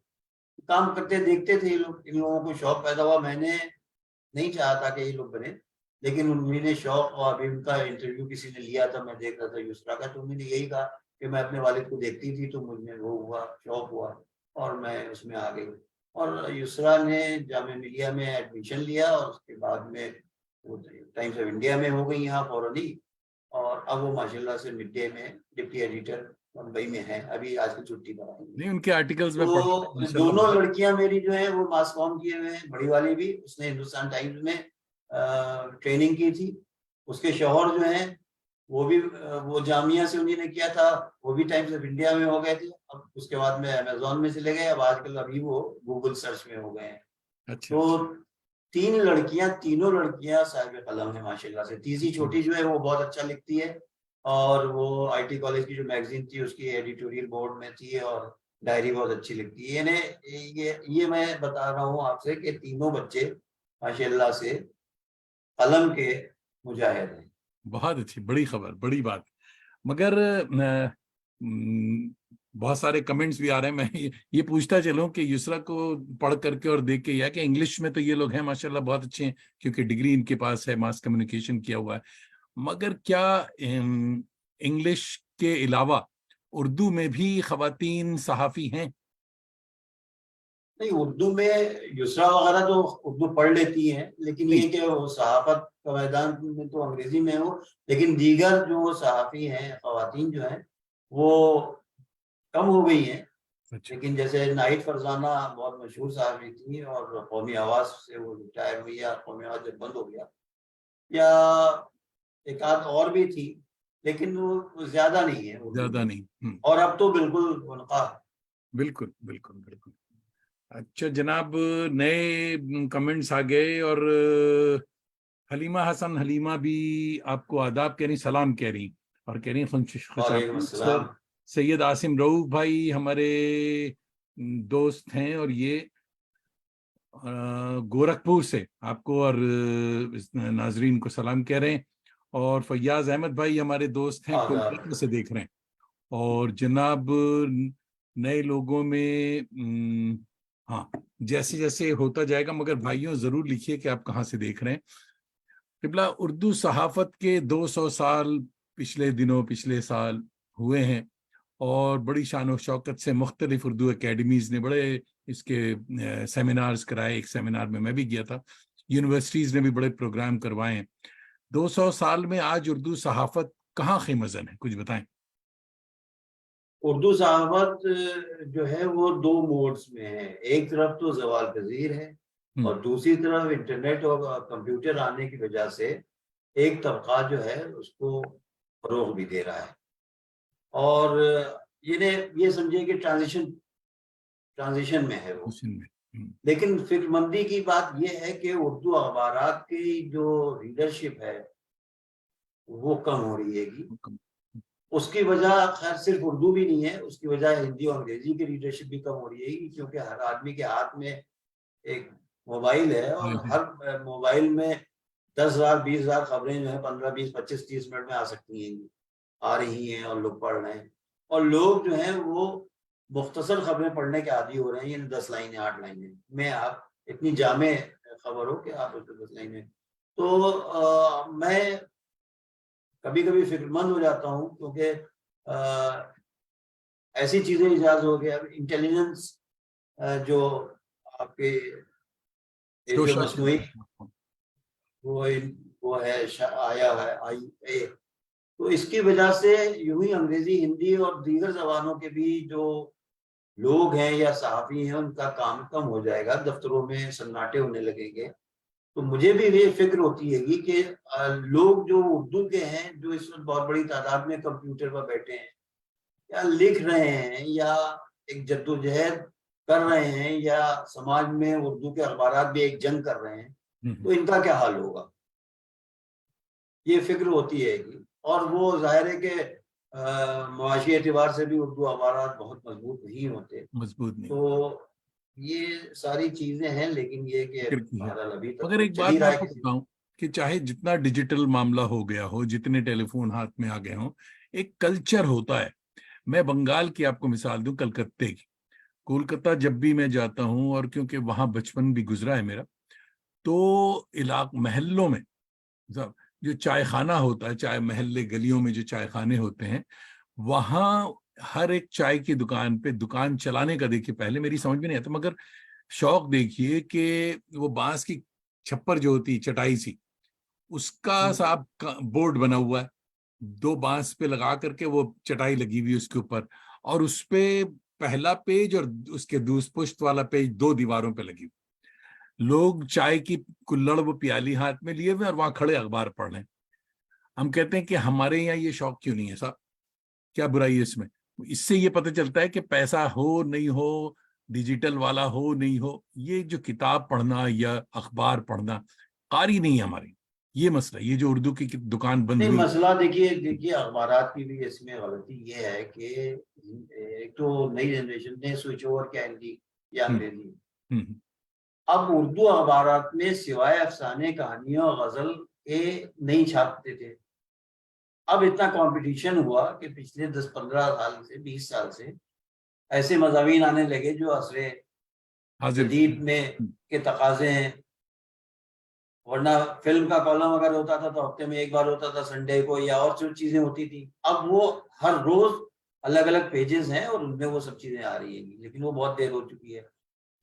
काम करते देखते थे ये लोग। इन लोगों को शौक पैदा हुआ, मैंने नहीं चाहा था कि ये लोग बने, लेकिन उन्होंने शौक, और अभी उनका इंटरव्यू किसी ने लिया था, मैं देख रहा था युसरा का, तो उन्होंने यही कहा कि मैं अपने वालिद को देखती थी तो मुझे वो हुआ, शौक हुआ और मैं उसमें आ गई। और युसरा ने जामिया मिलिया में एडमिशन लिया और उसके बाद में वो टाइम्स ऑफ इंडिया में हो गई यहाँ फौरन ही, और अब वो माशाल्लाह से मिड डे में डिप्टी एडिटर मुंबई में है, अभी आजकल छुट्टी पर आई है। नहीं, उनके आर्टिकल्स में पढ़ा है, तो माशाल्लाह दोनों बहुत। लड़कियां मेरी जो है वो मास कॉम किए हुए हैं, बड़ी वाली भी उसने हिंदुस्तान टाइम्स में ट्रेनिंग की थी, उसके शौहर जो हैं वो भी वो जामिया से उन्हीं ने किया था, वो भी टाइम्स ऑफ इंडिया में हो गए थे, अब उसके बाद में अमेजोन में चले गए, अब आजकल अभी वो गूगल सर्च में हो गए हैं। अच्छा तो अच्छा। तीनों लड़कियां साहिब कलम है माशाल्लाह से। तीसरी छोटी जो है वो बहुत अच्छा लिखती है, और वो आईटी कॉलेज की जो मैगजीन थी उसकी एडिटोरियल बोर्ड में थी, और डायरी बहुत अच्छी लिखती है। ये मैं बता रहा हूँ आपसे कि तीनों बच्चे माशाल्लाह से कलम के मुजाहिद हैं। बहुत अच्छी, बड़ी खबर, बड़ी बात। मगर बहुत सारे कमेंट्स भी आ रहे हैं। मैं ये पूछता चलूं कि युसरा को पढ़ करके और देख के, या कि इंग्लिश में तो ये लोग हैं माशाल्लाह बहुत अच्छे हैं, क्योंकि डिग्री इनके पास है, मास कम्युनिकेशन किया हुआ है, मगर क्या इंग्लिश के अलावा उर्दू में भी खवातीन सहाफी हैं? नहीं, उर्दू में युसरा वगैरह तो उर्दू पढ़ लेती हैं, लेकिन नहीं, ये कि वो सहाफत का मैदान में तो अंग्रेजी में हो, लेकिन दीगर जो सहाफी हैं खवातीन जो हैं वो कम हो गई हैं। अच्छा लेकिन जैसे नाहिद फरजाना बहुत मशहूर सहाफी थी, और कौमी आवाज से वो रिटायर हुई, या कौमी आवाज जब बंद हो गया, या एक आध और भी थी, लेकिन वो ज्यादा नहीं है उर्दू ज्यादा में। नहीं। और अब तो बिल्कुल उनका बिल्कुल बिल्कुल बिल्कुल। अच्छा जनाब, नए कमेंट्स आ गए, और हलीमा हसन हलीमा भी आपको आदाब कह रही, सलाम कह रही, और कह रही वालेकुम खुशामदीद सर। अस्सलाम। सैयद आसिम रऊफ भाई हमारे दोस्त हैं, और ये गोरखपुर से आपको और इस नाजरीन को सलाम कह रहे हैं। और फैयाज अहमद भाई हमारे दोस्त हैं, आदाब। कोलकाता से देख रहे हैं। और जनाब, नए लोगों में हाँ, जैसे जैसे होता जाएगा, मगर भाइयों जरूर लिखिए कि आप कहाँ से देख रहे हैं। किबला, उर्दू सहाफत के 200 साल पिछले दिनों, पिछले साल हुए हैं, और बड़ी शान और शौकत से मुख्तलिफ उर्दू एकेडमीज ने बड़े इसके सेमिनार्स कराए। एक सेमिनार में मैं भी गया था। यूनिवर्सिटीज ने भी बड़े प्रोग्राम करवाए हैं। 200 साल में आज उर्दू सहाफत कहाँ ख़ीमज़न है, कुछ बताएं। उर्दू सहावत जो है वो दो मोड्स में है, एक तरफ तो जवाल पजीर है, हम्म। और दूसरी तरफ इंटरनेट और कंप्यूटर आने की वजह से एक तबका जो है उसको फरोग भी दे रहा है। और ये समझिए कि ट्रांजिशन में है वो। क्वेश्चन में। हम्म। लेकिन फिक्रमंदी की बात यह है कि उर्दू अखबारात की जो रीडरशिप है वो कम हो रही है। उसकी वजह खैर सिर्फ उर्दू भी नहीं है, उसकी वजह हिंदी और अंग्रेजी की रीडरशिप भी कम हो रही है, क्योंकि हर आदमी के हाथ में एक मोबाइल है, और हर मोबाइल में 10,000 20,000 खबरें जो है 15 20 25 30 मिनट में आ सकती हैं, आ रही हैं, और लोग पढ़ रहे हैं। और लोग जो हैं वो मुख्तसर खबरें पढ़ने के आदी हो रहे हैं, यानी 10 लाइनें 8 लाइनें में आप इतनी जामे खबर हो कि आप उसको 10 लाइनें। तो मैं कभी कभी फिक्रमंद हो जाता हूँ, क्योंकि ऐसी चीजें इजाज हो गया, इंटेलिजेंस जो आपके ये जो शोशा मसनूई वो वो है आया है आई ए, तो इसकी वजह से यूं ही अंग्रेजी हिंदी और दीगर जबानों के भी जो लोग हैं या सहाफी हैं उनका काम कम हो जाएगा, दफ्तरों में सन्नाटे होने लगेंगे। तो मुझे भी ये फिक्र होती है कि लोग जो उर्दू के हैं, जो इस वक्त बहुत बड़ी तादाद में कंप्यूटर पर बैठे हैं या लिख रहे हैं, या एक जद्दोजहद कर रहे हैं, या समाज में उर्दू के अखबारात भी एक जंग कर रहे हैं, तो इनका क्या हाल होगा, ये फिक्र होती है कि। और वो जाहिर है कि मुआशी एतबार से भी उर्दू अखबारात बहुत मजबूत नहीं होते। मजबूत नहीं। तो ये सारी चीजें हैं, लेकिन ये कि फिक्र की है। बहरहाल अभी तक मगर तो एक चल बात ही मैं रहा है आपको किसी। बताऊं कि चाहे जितना डिजिटल मामला हो गया हो, जितने टेलीफोन हाथ में आ गए हों, एक कल्चर होता है। मैं बंगाल की आपको मिसाल दूं, कलकत्ते की। कोलकाता जब भी मैं जाता हूं, और क्योंकि वहां बचपन भी गुजरा है मेरा, तो इलाक महल्लों में साहब, जो चाय खाना होता है, चाय महल्ले गलियों में जो चाय खाने होते हैं, वहाँ हर एक चाय की दुकान पे दुकान चलाने का, देखिए पहले मेरी समझ में नहीं आता, मगर शौक देखिए कि वो बांस की छप्पर जो होती है, चटाई सी, उसका साहब बोर्ड बना हुआ है, दो बांस पे लगा करके वो चटाई लगी हुई है उसके ऊपर, और उस पे पहला पेज और उसके दूसपुष्ट वाला पेज दो दीवारों पे लगी हुई। लोग चाय की कुल्हड़ वो प्याली हाथ में लिए हुए और वहां खड़े अखबार पढ़ रहे हैं। हम कहते हैं कि हमारे यहाँ ये शौक क्यों नहीं है साहब, क्या बुराई है इसमें? इससे ये पता चलता है कि पैसा हो नहीं हो, डिजिटल वाला हो नहीं हो, ये जो किताब पढ़ना या अखबार पढ़ना कारी नहीं है हमारी। ये मसला, ये जो उर्दू की दुकान बंद नहीं, हुई। मसला देखिए देखिए अखबारात की भी इसमें गलती ये है कि एक तो नई जनरेशन ने स्विच ओवर किया हिंदी या हम्म, अंग्रेजी। हम्म, अब उर्दू अखबारात में सिवाय अफसाने, कहानियों, गजल के नहीं छापते थे। अब इतना कंपटीशन हुआ कि पिछले 10-15 साल से, 20 साल से ऐसे मज़ामीन आने लगे जो असरे हाजिर। जदीद में के तकाजे हैं। वरना फिल्म का कॉलम अगर होता था तो हफ्ते में एक बार होता था, संडे को, या और जो चीजें होती थी। अब वो हर रोज अलग अलग पेजेस हैं और उनमें वो सब चीजें आ रही हैं, लेकिन वो बहुत देर हो चुकी है।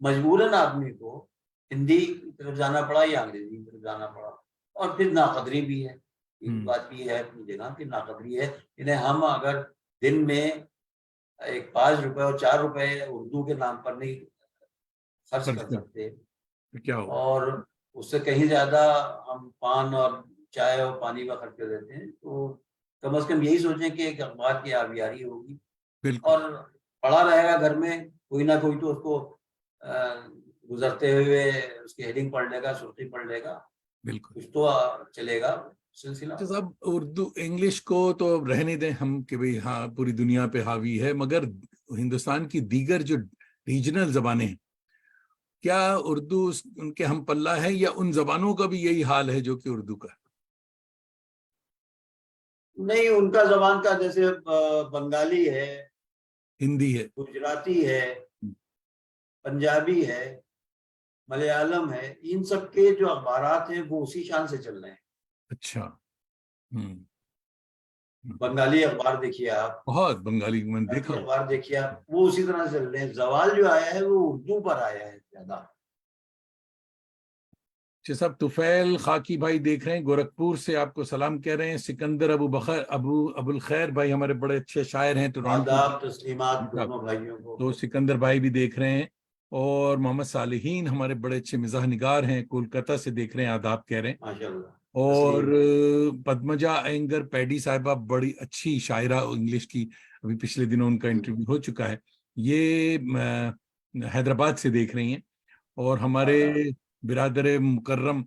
मजबूरन आदमी को हिंदी की तरफ जाना पड़ा या अंग्रेजी की तरफ जाना पड़ा। और फिर नाकदरी भी है, एक हम्म, बात भी है अपनी जगह कि नाकदरी है। इन्हें हम अगर दिन में एक 5 रुपए और 4 रुपए उर्दू के नाम पर नहीं खर्च खर्च कर कर सकते, तो क्या होगा? और उससे कहीं ज्यादा हम पान और चाय और पानी का खर्च कर देते हैं, तो कम से कम यही सोचें कि एक अखबार की आबियारी होगी बिल्कुल। और पड़ा रहेगा घर में, कोई ना कोई तो उसको गुजरते हुए उसकी हेडिंग पढ़ लेगा, सुर्खी पढ़ लेगा, बिल्कुल। कुछ तो चलेगा सिलसिला। अच्छा साहब, उर्दू इंग्लिश को तो रहने दें हम कि भाई हाँ पूरी दुनिया पे हावी है, मगर हिंदुस्तान की दीगर जो रीजनल जबानें हैं, क्या उर्दू उनके हम पल्ला है, या उन जबानों का भी यही हाल है जो कि उर्दू का है? नहीं, उनका जबान का जैसे बंगाली है, हिंदी है। गुजराती है, पंजाबी है, मलयालम है, इन सब के जो अखबारात हैं वो उसी शान से चल रहे हैं। अच्छा। हम्म, हम्म। बंगाली अखबार देखिए आप, बहुत बंगाली मैंने देखा गुजराती हो। अखबार देखिए आप, वो उसी तरह से चल रहे हैं। जवाल जो आया है वो उर्दू पर आया है ज्यादा। अच्छा साहब, तुफैल खाकी भाई देख रहे हैं, गोरखपुर से आपको सलाम कह रहे हैं। सिकंदर अबू बकर अबुल खैर भाई हमारे बड़े अच्छे शायर हैं टोरंटो के। आदाब तस्लीमात साहब, दोनों भाइयों को। तो सिकंदर भाई भी देख रहे हैं। और मोहम्मद सालिहीन हमारे बड़े अच्छे मिजाह निगार हैं, कोलकाता से देख रहे हैं, आदाब कह रहे हैं। माशाल्लाह। और तस्लीम। पद्मजा अयंगर पैडी साहिबा बड़ी अच्छी शायरा इंग्लिश की, अभी पिछले दिनों उनका इंटरव्यू हो चुका है। ये हैदराबाद से देख रही हैं। और हमारे आदाब। बिरादर मुकर्रम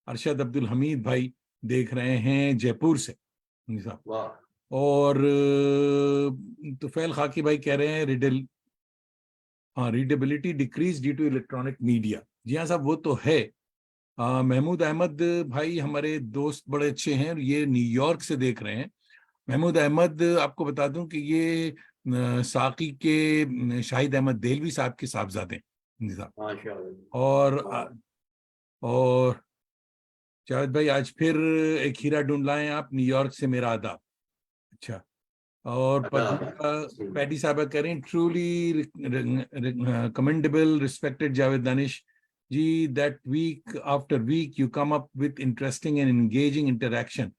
अरशद अब्दुल हमीद भाई देख रहे हैं जयपुर से। जी साहब। वाह। और तुफैल खाकी भाई कह रहे हैं रीडल, हाँ, readability decrease due to electronic media. जी हाँ साहब, वो तो है। महमूद अहमद भाई हमारे दोस्त बड़े अच्छे हैं, ये न्यूयॉर्क से देख रहे हैं। महमूद अहमद, आपको बता दूं कि ये साकी के शाहिद अहमद देलवी साहब के साहबजादे हैं। जी साहब। और माशाल्लाह। वाह। और जावेद भाई, आज फिर एक हीरा ढूंढ लाए आप न्यूयॉर्क से, मेरा आदाब। अच्छा। और आदाब है। पद्मा तस्लीम। पैडी साहबा कह रहे हैं, truly commendable respected Javed Danish ji, that week after week you come up with interesting and engaging interaction.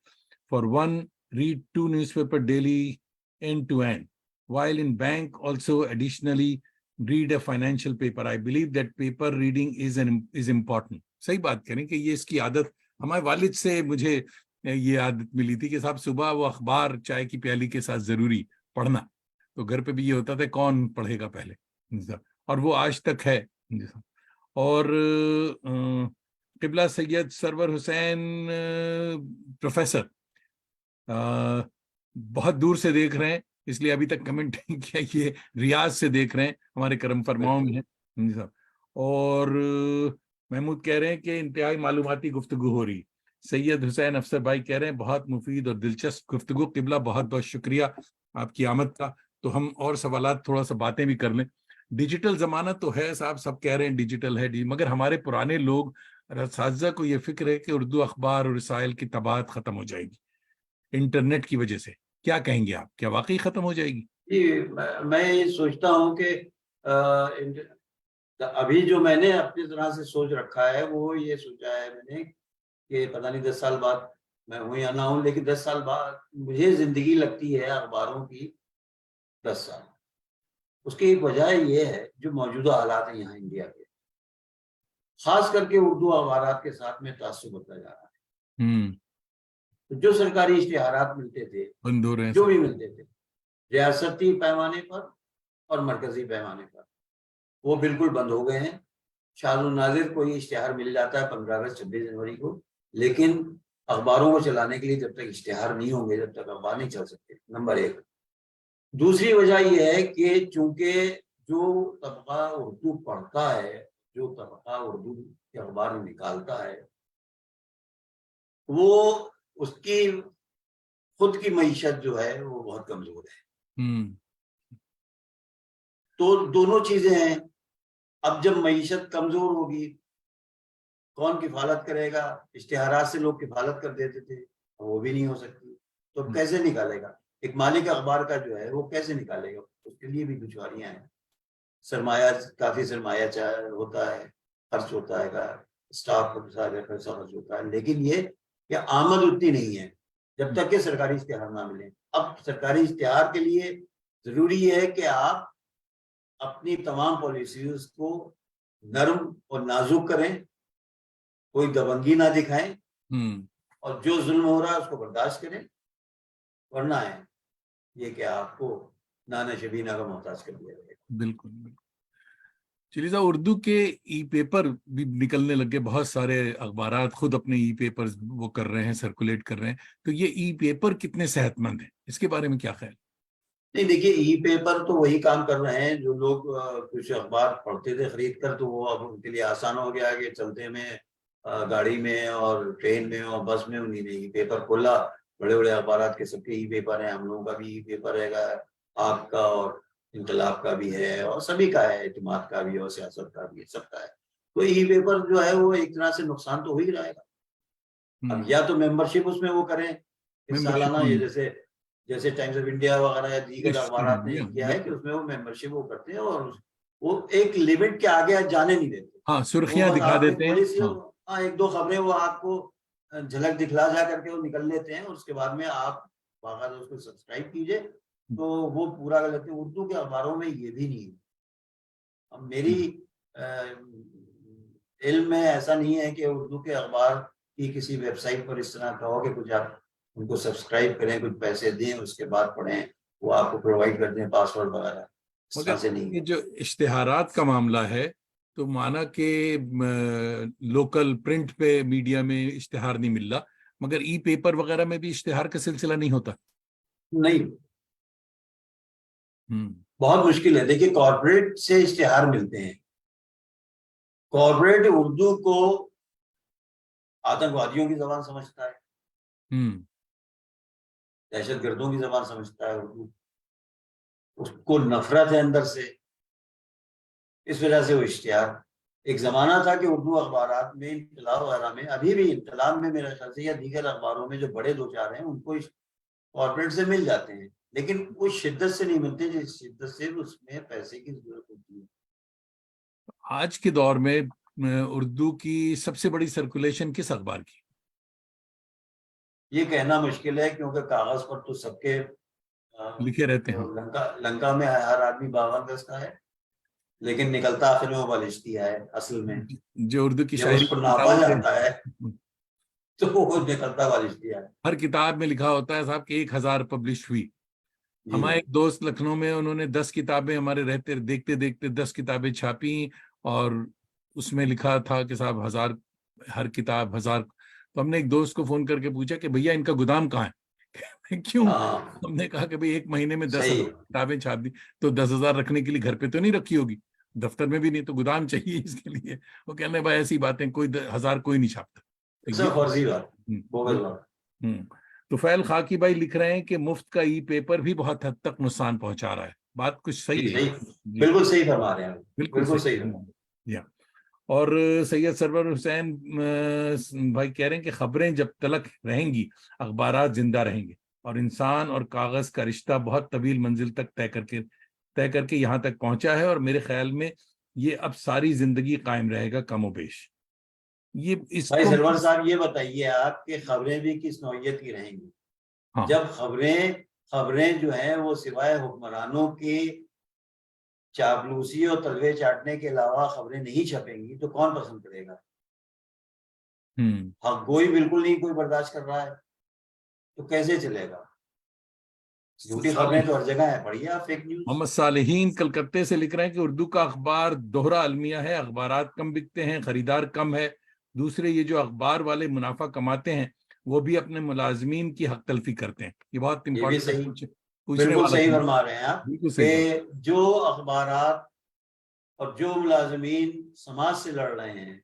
For one, read 2 newspaper daily end to end. While in bank, also additionally read a financial paper. I believe that paper reading is important. सही बात करें कि ये इसकी आदत हमारे वालिद से मुझे ये आदत मिली थी कि साहब सुबह वो अखबार चाय की प्याली के साथ जरूरी पढ़ना। तो घर पे भी ये होता था, कौन पढ़ेगा पहले, और वो आज तक है। और किबला सैयद सरवर हुसैन प्रोफेसर बहुत दूर से देख रहे हैं, इसलिए अभी तक कमेंट नहीं किया। ये रियाज से देख रहे हैं, हमारे करम फरमाओं में है। जी साहब। और महमूद कह रहे हैं कि इंतहाई मालूमाती गुफ्तगू हो रही। सैयद हुसैन अफसर भाई कह रहे हैं बहुत मुफीद और दिलचस्प गुफ्तगू। किबला बहुत बहुत शुक्रिया आपकी आमद का। तो हम और सवालात थोड़ा सा बातें भी कर लें। डिजिटल जमाना तो है साहब, सब कह रहे हैं डिजिटल है, मगर हमारे पुराने लोग और असातिज़ा को ये फिक्र है कि उर्दू अखबार और रसायल की तबादत ख़त्म हो जाएगी इंटरनेट की वजह से। क्या कहेंगे आप, क्या वाकई ख़त्म हो जाएगी? जी, मैं ये सोचता हूँ कि अभी जो मैंने अपनी तरह से सोच रखा है वो ये सोचा है मैंने कि पता नहीं 10 साल बाद मैं हूँ या ना हूँ, लेकिन 10 साल बाद मुझे जिंदगी लगती है अखबारों की 10 साल। उसकी एक वजह ये है जो मौजूदा हालात है यहाँ इंडिया के, खास करके उर्दू अखबारात के साथ में तासुब होता जा रहा है। तो जो सरकारी इश्तिहारात मिलते थे, बंद हो रहे हैं जो सब। भी मिलते थे रियासती पैमाने पर और मरकजी पैमाने पर, वो बिल्कुल बंद हो गए हैं। शाज़ नाज़िर कोई इश्तिहार मिल जाता है 15 अगस्त 26 जनवरी को, लेकिन अखबारों को चलाने के लिए जब तक इश्तिहार नहीं होंगे जब तक अखबार नहीं चल सकते, नंबर एक। दूसरी वजह यह है कि चूंकि जो तबका उर्दू पढ़ता है, जो तबका उर्दू के अखबार निकालता है, वो उसकी खुद की मईशत जो है वो बहुत कमजोर है। तो दोनों चीजें हैं। अब जब मईशत कमजोर होगी, कौन किफालत करेगा? इश्तिहारात से लोग किफालत कर देते थे, वो भी नहीं हो सकती, तो कैसे निकालेगा? एक मालिक अखबार का जो है वो कैसे निकालेगा? उसके लिए भी दुश्वारियां हैं। सरमाया, काफी सरमाया होता है, खर्च होता है, स्टाफ का सारा पैसा खर्च होता है, लेकिन ये कि आमद उतनी नहीं है जब तक कि सरकारी इश्तिहार ना मिले। अब सरकारी इश्तिहार के लिए जरूरी है कि आप अपनी तमाम पॉलिसीज को नरम और नाजुक करें, कोई दबंगी ना दिखाएं, और जो जुल्म हो रहा है उसको बर्दाश्त करें, वरना है ये कि आपको नाना शबीना का मोहताज कर दिया जाएगा। बिल्कुल बिल्कुल। चलिए साहब, उर्दू के ई पेपर भी निकलने लगे, बहुत सारे अखबारात खुद अपने ई पेपर वो कर रहे हैं, सर्कुलेट कर रहे हैं। तो ये ई पेपर कितने सेहतमंद हैं, इसके बारे में क्या ख्याल? नहीं, देखिए, ई पेपर तो वही काम कर रहे हैं जो लोग कुछ अखबार पढ़ते थे खरीद कर, तो वो अब उनके लिए आसान हो गया कि चलते में गाड़ी में और ट्रेन में और बस में उन्हीं ने ई पेपर खोला। बड़े बड़े अखबारात के सबके ई पेपर हैं, हम लोगों का भी ई पेपर है, आपका और इनकलाब का भी है, और सभी का है, इत्तेमाद का भी है और सियासत का भी है, सबका है। तो ई पेपर जो है वो एक तरह से नुकसान तो हो ही रहेगा। अब या तो मेंबरशिप उसमें वो करें इस मेंबरशिप सालाना, ये जैसे जैसे टाइम्स ऑफ इंडिया वगैरह या दीगर अखबारात ने किया है कि बिल्कुल। उसमें वो मेंबरशिप वो करते हैं, और वो एक लिमिट के आगे जाने नहीं देते। हाँ, वो सुर्खियां बस दिखा आप एक देते हैं। थोड़ी सी, हाँ। हाँ, एक दो खबरें वो आपको झलक दिखला जा करके वो निकल लेते हैं, उसके बाद में आप बाकायदा उसको सब्सक्राइब कीजिए, तो वो पूरा कर लेते हैं। उर्दू के अखबारों में ये भी नहीं है। अब मेरी इल्म में ऐसा नहीं है कि उर्दू के अखबार की किसी वेबसाइट पर इस तरह का हो कि कुछ आप उनको सब्सक्राइब करें, कुछ पैसे दें, उसके बाद पढ़ें, वो आपको प्रोवाइड कर दें पासवर्ड वगैरह, इस तरह मगर से नहीं ये है। जो इश्तिहारात का मामला है, तो माना कि लोकल प्रिंट पे मीडिया में इश्तिहार नहीं मिल रहा, मगर ई पेपर वगैरह में भी इश्तिहार का सिलसिला नहीं होता। नहीं, हम्म। बहुत मुश्किल है। देखिए, कॉर्पोरेट से इश्तिहार मिलते हैं। कॉर्पोरेट उर्दू को आतंकवादियों की जबान समझता है, हम्म। दहशतगर्दों की जबान समझता है उर्दू, उसको नफरत है अंदर से, इस वजह से वो इश्तिहार। एक जमाना था कि उर्दू अखबारात में, इनकलाब वगैरह में, अभी भी इनकलाब में मेरे ख्याल से या दीगर अखबारों में जो बड़े दो चार हैं उनको कॉर्पोरेट से मिल जाते हैं, लेकिन वो शिद्दत से नहीं मिलते जिस शिद्दत से उसमें पैसे की जरूरत होती है। आज के दौर में उर्दू की सबसे बड़ी सर्कुलेशन किस अखबार की? ये कहना मुश्किल है क्योंकि कागज पर तो सबके लिखे रहते हैं। लंका लंका में हर आदमी बावन गज का है, लेकिन निकलता आखिर में वो बलिश्तिया है असल में। जो उर्दू की जब शायरी उसको की नापा किताबों में जाता है तो वो निकलता बलिश्तिया है। हर किताब में लिखा होता है साहब कि 1000 पब्लिश हुई। जी हमारे एक दोस्त लखनऊ में, उन्होंने 10 किताबें हमारे रहते देखते देखते 10 किताबें छापी, और उसमें लिखा था कि साहब 1000, हर किताब 1000। तो हमने एक दोस्त को फोन करके पूछा कि भैया इनका गोदाम कहाँ है? क्यों? हाँ, हमने कहा कि भाई एक महीने में 10,000 सही। किताबें छाप दी, तो 10,000 रखने के लिए घर पे तो नहीं रखी होगी, दफ्तर में भी नहीं, तो गोदाम चाहिए इसके लिए। वो कहने भाई ऐसी बातें, कोई 1000 कोई नहीं छापता। तो ये सब फर्जी बात, बोगस बिल्कुल। बात। तो फैल खाकी भाई लिख रहे हैं कि मुफ्त का ई पेपर भी बहुत हद तक नुकसान पहुंचा रहा है। बात कुछ जी, सही है। सही, जी, बिल्कुल सही फरमा रहे हैं, बिल्कुल बिल्कुल सही। सही फरमा। या और सैयद सरवर हुसैन भाई कह रहे हैं कि खबरें जब तलक रहेंगी अखबारात जिंदा रहेंगे, और इंसान और कागज का रिश्ता बहुत तवील मंजिल तक तय करके यहाँ तक पहुंचा है, और मेरे ख्याल में ये अब सारी जिंदगी कायम रहेगा कमोबेश। ये भाई इसको सरवर साहब ये बताइए आप कि खबरें भी किस नौइयत की रहेंगी? हाँ। जब खबरें खबरें जो हैं वो सिवाय हुक्मरानों की चापलूसी और तलवे चाटने के अलावा खबरें नहीं छपेंगी तो कौन पसंद करेगा? हम्म। हाँ, कोई बिल्कुल नहीं, कोई बर्दाश्त कर रहा है तो कैसे चलेगा? झूठी खबरें तो हर जगह है, पढ़िए आप फेक न्यूज। मोहम्मद सालेहीन कलकत्ते से लिख रहे हैं कि उर्दू का अखबार दोहरा अलमिया है, अखबारात कम बिकते हैं, खरीदार कम है। दूसरे ये जो अखबार वाले मुनाफा कमाते हैं वो भी अपने मुलाजमीन की हक तलफी करते हैं। ये बहुत ये भी इंपॉर्टेंट सही, पूछने बिल्कुल वाला सही था। फरमा रहे हैं आप बिल्कुल सही बात। कि जो अखबारात और जो मुलाजमीन समाज से लड़ रहे हैं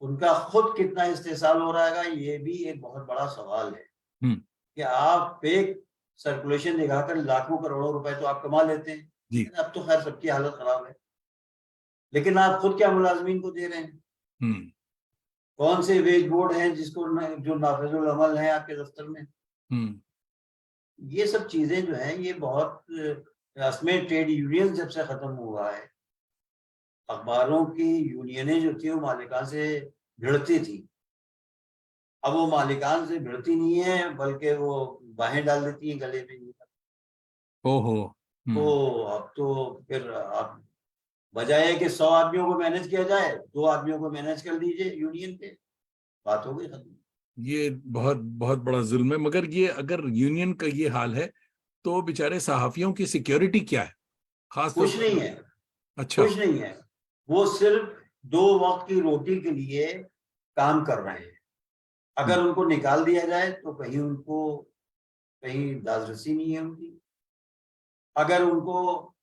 उनका खुद कितना इस्तेसाल हो रहा है, ये भी एक बहुत बड़ा सवाल है हम्म। कि आप फेक सर्कुलेशन दिखाकर लाखों करोड़ों रुपए तो आप कमा लेते हैं। जी। अब तो खैर सबकी हालत खराब है, लेकिन आप खुद क्या मुलाजमीन को दे रहे हैं? हम्म। कौन से वेज बोर्ड हैं जो नाफिजुल अमल हैं आपके दफ्तर में? हम्म। ये सब चीजें जो हैं ये बहुत रस्में ट्रेड यूनियन जब से खत्म हुआ है, अखबारों की यूनियनें जो थी वो मालिकान से भिड़ती थी, अब वो मालिकान से भिड़ती नहीं है बल्कि वो बाहें डाल देती हैं गले में। ओहो। तो हम्म। अब तो फिर आप बजाय कि 100 आदमियों को मैनेज किया जाए 2 आदमियों को मैनेज कर दीजिए यूनियन पे, बात हो गई खत्म। ये बहुत बहुत बड़ा जुल्म है। मगर ये अगर यूनियन का ये हाल है तो बेचारे सहाफियों की सिक्योरिटी क्या है, खास तौर कुछ नहीं पर? है, अच्छा। कुछ नहीं है, वो सिर्फ 2 वक्त की रोटी के लिए काम कर रहे हैं। अगर हम्म। उनको निकाल दिया जाए तो कहीं दाजरसी नहीं है उनकी, अगर उनको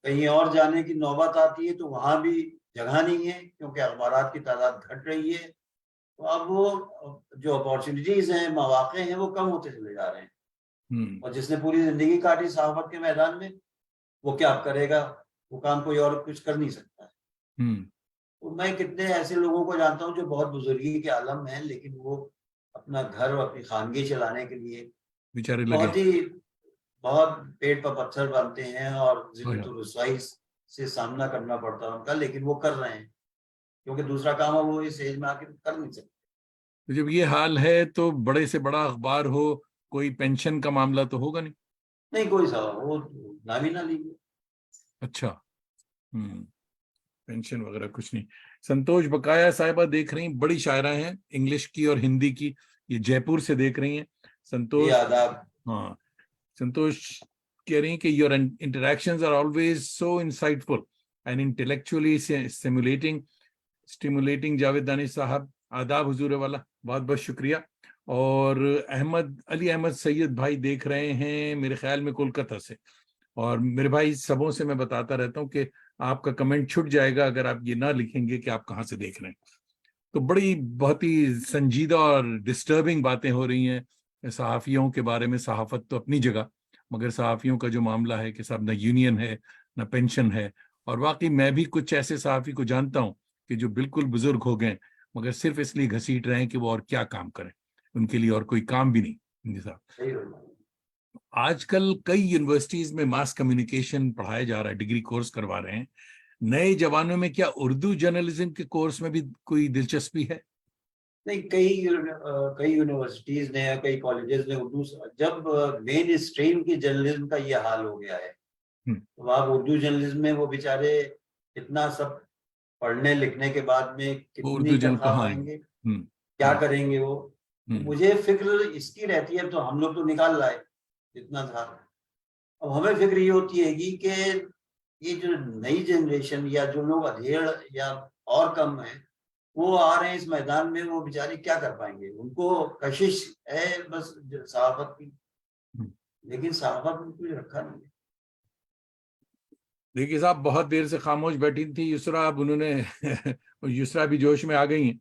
कहीं और जाने की नौबत आती है तो वहां भी जगह नहीं है क्योंकि अखबारात की तादाद घट रही है। तो अब वो जो अपॉर्चुनिटीज हैं, मौके हैं, वो कम होते चले जा रहे हैं। हम्म। और जिसने पूरी जिंदगी काटी सहाफत के मैदान में वो क्या करेगा? वो काम कोई और कुछ कर नहीं सकता है। हम्म। तो मैं कितने ऐसे लोगों को जानता हूँ जो बहुत बुजुर्गी के आलम में हैं, लेकिन वो अपना घर और अपनी खानगी चलाने के लिए बेचारे लगे। बहुत ही बहुत पेट पर पत्थर बनते हैं और जिल्लत हाँ। और रुसवाई से सामना करना पड़ता है उनका, लेकिन वो कर रहे हैं क्योंकि दूसरा काम है वो इस एज में आके कर नहीं सकते। तो जब ये हाल है तो बड़े से बड़ा अखबार हो, कोई पेंशन का मामला तो होगा नहीं? नहीं, कोई सवाल वो नाम ही ना लीजिए। अच्छा। हम्म। पेंशन वगैरह कुछ नहीं। संतोष बकाया साहिबा देख रही हैं, बड़ी शायरा हैं इंग्लिश की और हिंदी की, ये जयपुर से देख रही हैं। ये संतोष। आदाब। हाँ। संतोष कह रही हैं कि your interactions are always so insightful and intellectually stimulating. Javed Danish साहब, आदाब हुजूर वाला, बहुत बहुत शुक्रिया। और अली अहमद सैयद भाई देख रहे हैं मेरे ख्याल में कोलकाता से। और मेरे भाई सबों से मैं बताता रहता हूँ कि आपका कमेंट छूट जाएगा अगर आप ये ना लिखेंगे कि आप कहाँ से देख रहे हैं। तो बड़ी बहुत ही संजीदा और डिस्टर्बिंग बातें हो रही हैं सहाफ़ियों के बारे में। सहाफ़त तो अपनी जगह, मगर सहाफ़ियों का जो मामला है कि साहब ना यूनियन है ना पेंशन है। और वाकई मैं भी कुछ ऐसे सहाफ़ी को जानता हूँ कि जो बिल्कुल बुजुर्ग हो गए मगर सिर्फ इसलिए घसीट रहे हैं कि वो और क्या काम करें, उनके लिए और कोई काम भी नहीं। जी साहब, सही होगा। आजकल कई यूनिवर्सिटीज में मास कम्युनिकेशन पढ़ाया जा रहा है, डिग्री कोर्स करवा रहे हैं। नए जवानों में क्या उर्दू जर्नलिज्म के कोर्स में भी कोई दिलचस्पी है? नहीं, कई यूनिवर्सिटीज ने या कई कॉलेजेस ने उर्दू, जब मेन स्ट्रीम की जर्नलिज्म का ये हाल हो गया है हम्म। तो आप उर्दू जर्नलिज्म में वो बेचारे इतना सब पढ़ने लिखने के बाद में वो कितनी उर्दू जन तनख्वाह कहाँ आएंगे? पाएंगे, हम्म। क्या हम्म। करेंगे वो? तो हम्म। मुझे फिक्र इसकी रहती है, तो हम लोग तो निकाल लाए जितना था। अब हमें फिक्र ये होती है कि ये जो नई जनरेशन या जो लोग अधेड़ या और कम है वो आ रहे हैं इस मैदान में, वो बेचारे क्या कर पाएंगे? उनको कशिश है बस सहाफत की, हम्म। लेकिन सहाफत में कुछ रखा नहीं है। देखिए साहब, बहुत देर से खामोश बैठी थी युसरा, अब उन्होंने युसरा भी जोश में आ गई हैं।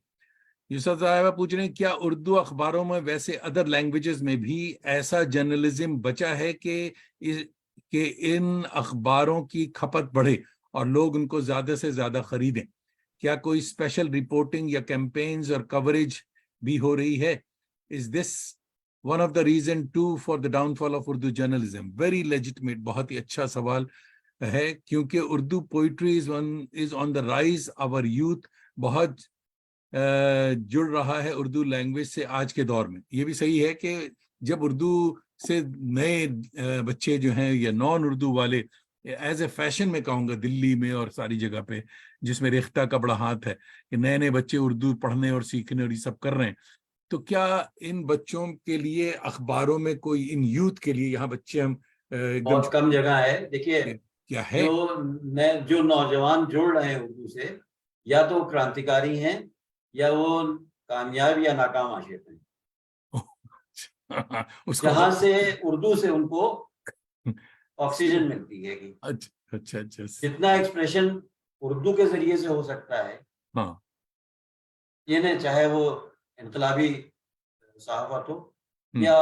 युसरा साहबा पूछ रहे हैं क्या उर्दू अखबारों में वैसे अदर लैंग्वेजेस में भी ऐसा जर्नलिज्म बचा है कि कि इन अखबारों की खपत बढ़े और लोग उनको ज्यादा से ज्यादा खरीदें? क्या कोई स्पेशल रिपोर्टिंग या कैंपेन्स और कवरेज भी हो रही है? Is this one of the reason to for the downfall of Urdu journalism? Very legitimate, बहुत ही अच्छा सवाल है, क्योंकि Urdu poetry is on the rise. Our youth बहुत जुड़ रहा है उर्दू लैंग्वेज से आज के दौर में। ये भी सही है कि जब उर्दू से नए बच्चे जो हैं या नॉन उर्दू वाले, एज ए फैशन में कहूँगा दिल्ली में और सारी जगह पे जिसमें रेख्ता का बड़ा हाथ है कि नए नए बच्चे उर्दू पढ़ने और सीखने और ये सब कर रहे हैं, तो क्या इन बच्चों के लिए अखबारों में कोई, इन यूथ के लिए, यहाँ बच्चे हम एकदम बहुत कम जगह है। देखिए, क्या है? जो नौजवान जुड़ रहे हैं उर्दू से, या तो क्रांतिकारी हैं या वो कामयाब या नाकाम आशिक हैं, उसको जहां से उर्दू से उनको ऑक्सीजन मिलती है कि अच्छा अच्छा अच्छा। जितना एक्सप्रेशन उर्दू के जरिए से हो सकता है, हाँ। ये न चाहे वो इनकलाबी सहाफत हो हम्म। या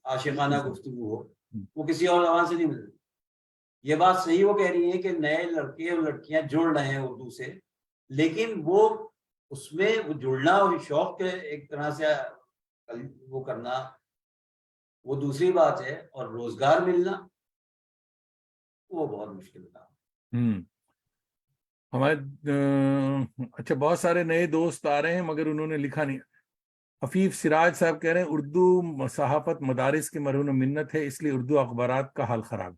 आशिकाना गुफ्तगू हो, वो किसी और जबान से नहीं मिलती। ये बात सही वो कह रही है कि नए लड़के और लड़कियां जुड़ रहे हैं उर्दू से, लेकिन वो उसमें वो जुड़ना और शौक के एक तरह से वो करना वो दूसरी बात है, और रोजगार मिलना वो बहुत मुश्किल काम। हम्म। हमारे अच्छा, बहुत सारे नए दोस्त आ रहे हैं मगर उन्होंने लिखा नहीं। हफीफ सिराज साहब कह रहे हैं उर्दू सहाफत मदारिस के मरहून मिन्नत है, इसलिए उर्दू अखबारात का हाल खराब।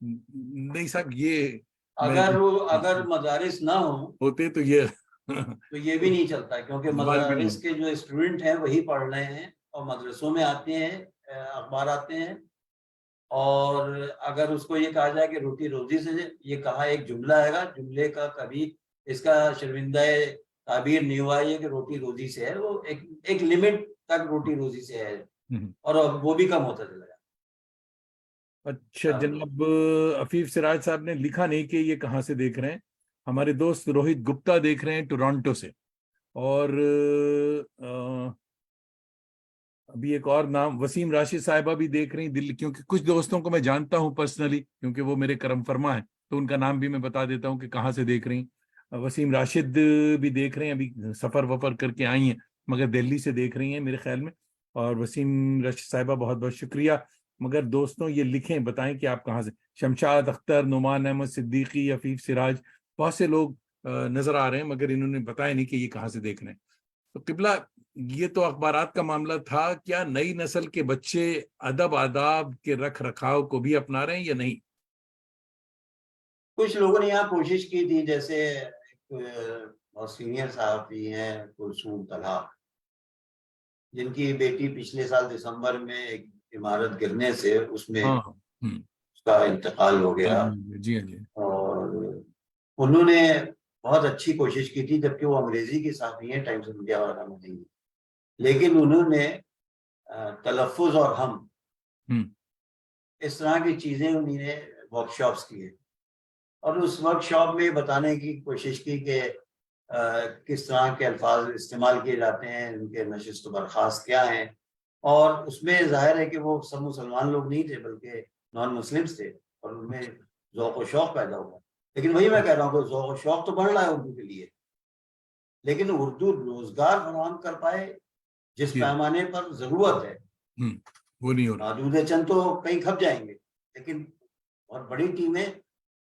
नहीं साहब, ये मैं अगर मदारिस ना हो होते तो ये तो ये भी नहीं चलता, क्योंकि सवाल भी नहीं। मदारिस के जो स्टूडेंट हैं वही पढ़ रहे हैं और मदरसों में आते हैं, अखबार आते हैं। और अगर उसको ये कहा जाए कि रोटी रोजी से, ये कहा एक जुमला है, जुमले का कभी इसका शर्मिंदा ताबीर नहीं हुआ है कि रोटी रोजी से है। वो एक लिमिट तक रोटी रोजी से है, और अब वो भी कम होता चला जाए। अच्छा जनाब, अफीफ सिराज साहब ने लिखा नहीं कि ये कहाँ से देख रहे हैं। हमारे दोस्त रोहित गुप्ता देख रहे हैं टोरंटो से, और अभी एक और नाम वसीम राशिद साहिबा भी देख रही हैं दिल्ली, क्योंकि कुछ दोस्तों को मैं जानता हूं पर्सनली, क्योंकि वो मेरे करम फरमा है, तो उनका नाम भी मैं बता देता हूं कि कहाँ से देख रही हैं। वसीम राशिद भी देख रहे हैं, अभी सफर वफर करके आई हैं मगर दिल्ली से देख रही हैं मेरे ख्याल में। और वसीम राशिद साहिबा बहुत बहुत शुक्रिया। मगर दोस्तों ये लिखें, बताएं कि आप कहाँ से। शमशाद अख्तर, नुमान अहमद सिद्दीकी, अफीफ सिराज, बहुत से लोग नजर आ रहे हैं मगर इन्होंने बताया नहीं कि ये कहाँ से देख रहे हैं। तो किबला, ये तो अखबारात का मामला था, क्या नई नस्ल के बच्चे अदब आदाब के रख रखाव को भी अपना रहे हैं या नहीं? कुछ लोगों ने यहाँ कोशिश की थी, जैसे एक बहुत सीनियर साहब भी हैं कुलसूम तलहा, जिनकी बेटी पिछले साल दिसंबर में एक इमारत गिरने से उसमें हाँ। उसका इंतकाल हो गया। जी हाँ जी। और उन्होंने बहुत अच्छी कोशिश की थी, जबकि वो अंग्रेजी की साथी हैं, टाइम्स ऑफ इंडिया वाला नहीं, लेकिन उन्होंने तलफ़ुज़ और हम इस तरह की चीजें उन्होंने वर्कशॉप्स की है। और उस वर्कशॉप में बताने की कोशिश की कि किस तरह के अल्फाज इस्तेमाल किए जाते हैं, उनके नशिस्त बर्खास्त क्या हैं। और उसमें जाहिर है कि वो सब मुसलमान लोग नहीं थे, बल्कि नॉन मुस्लिम्स थे, और उनमें ज़ौक़ व शौक़ पैदा हुआ। लेकिन वही मैं कह रहा हूँ कि ज़ौक़ व शौक़ तो बढ़ रहा है उर्दू के लिए, लेकिन उर्दू रोजगार फराहम कर पाए जिस पैमाने पर जरूरत है, वो नहीं हो रहा। मादूद चंद तो कहीं खप जाएंगे, लेकिन बहुत बड़ी टीमें,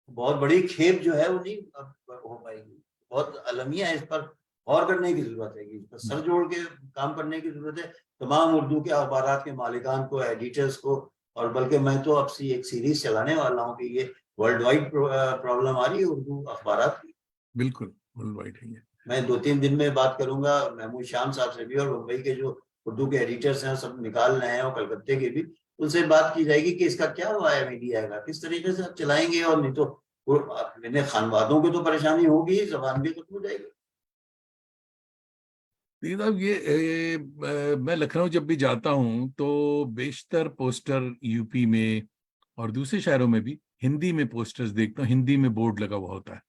बहुत बड़ी खेप जो है वो नहीं हो पाएगी। बहुत अलमिया है, इस पर गौर करने की जरूरत है, इस पर सर जोड़ के काम करने की जरूरत है तमाम उर्दू के अखबारात के मालिकान को, एडिटर्स को। और बल्कि मैं तो अब से एक सीरीज चलाने वाला हूँ कि ये वर्ल्ड वाइड प्रॉब्लम आ रही है उर्दू अखबारात की। बिल्कुल वर्ल्ड वाइड है ये। मैं 2-3 दिन में बात करूंगा महमूद शाम साहब से भी, और मुंबई के जो उर्दू के एडिटर्स हैं सब निकाल रहे हैं, और कलकत्ते के भी, उनसे बात की जाएगी कि इसका क्या हुआ है मीडिया का, किस तरीके से आप चलाएंगे। और नहीं तो इन्हें खानवादों को तो परेशानी होगी, जबान भी खत्म हो जाएगी। साहब मैं लखनऊ जब भी जाता हूँ तो बेशतर पोस्टर यूपी में और दूसरे शहरों में भी हिंदी में पोस्टर्स देखता हूँ, हिंदी में बोर्ड लगा हुआ होता है।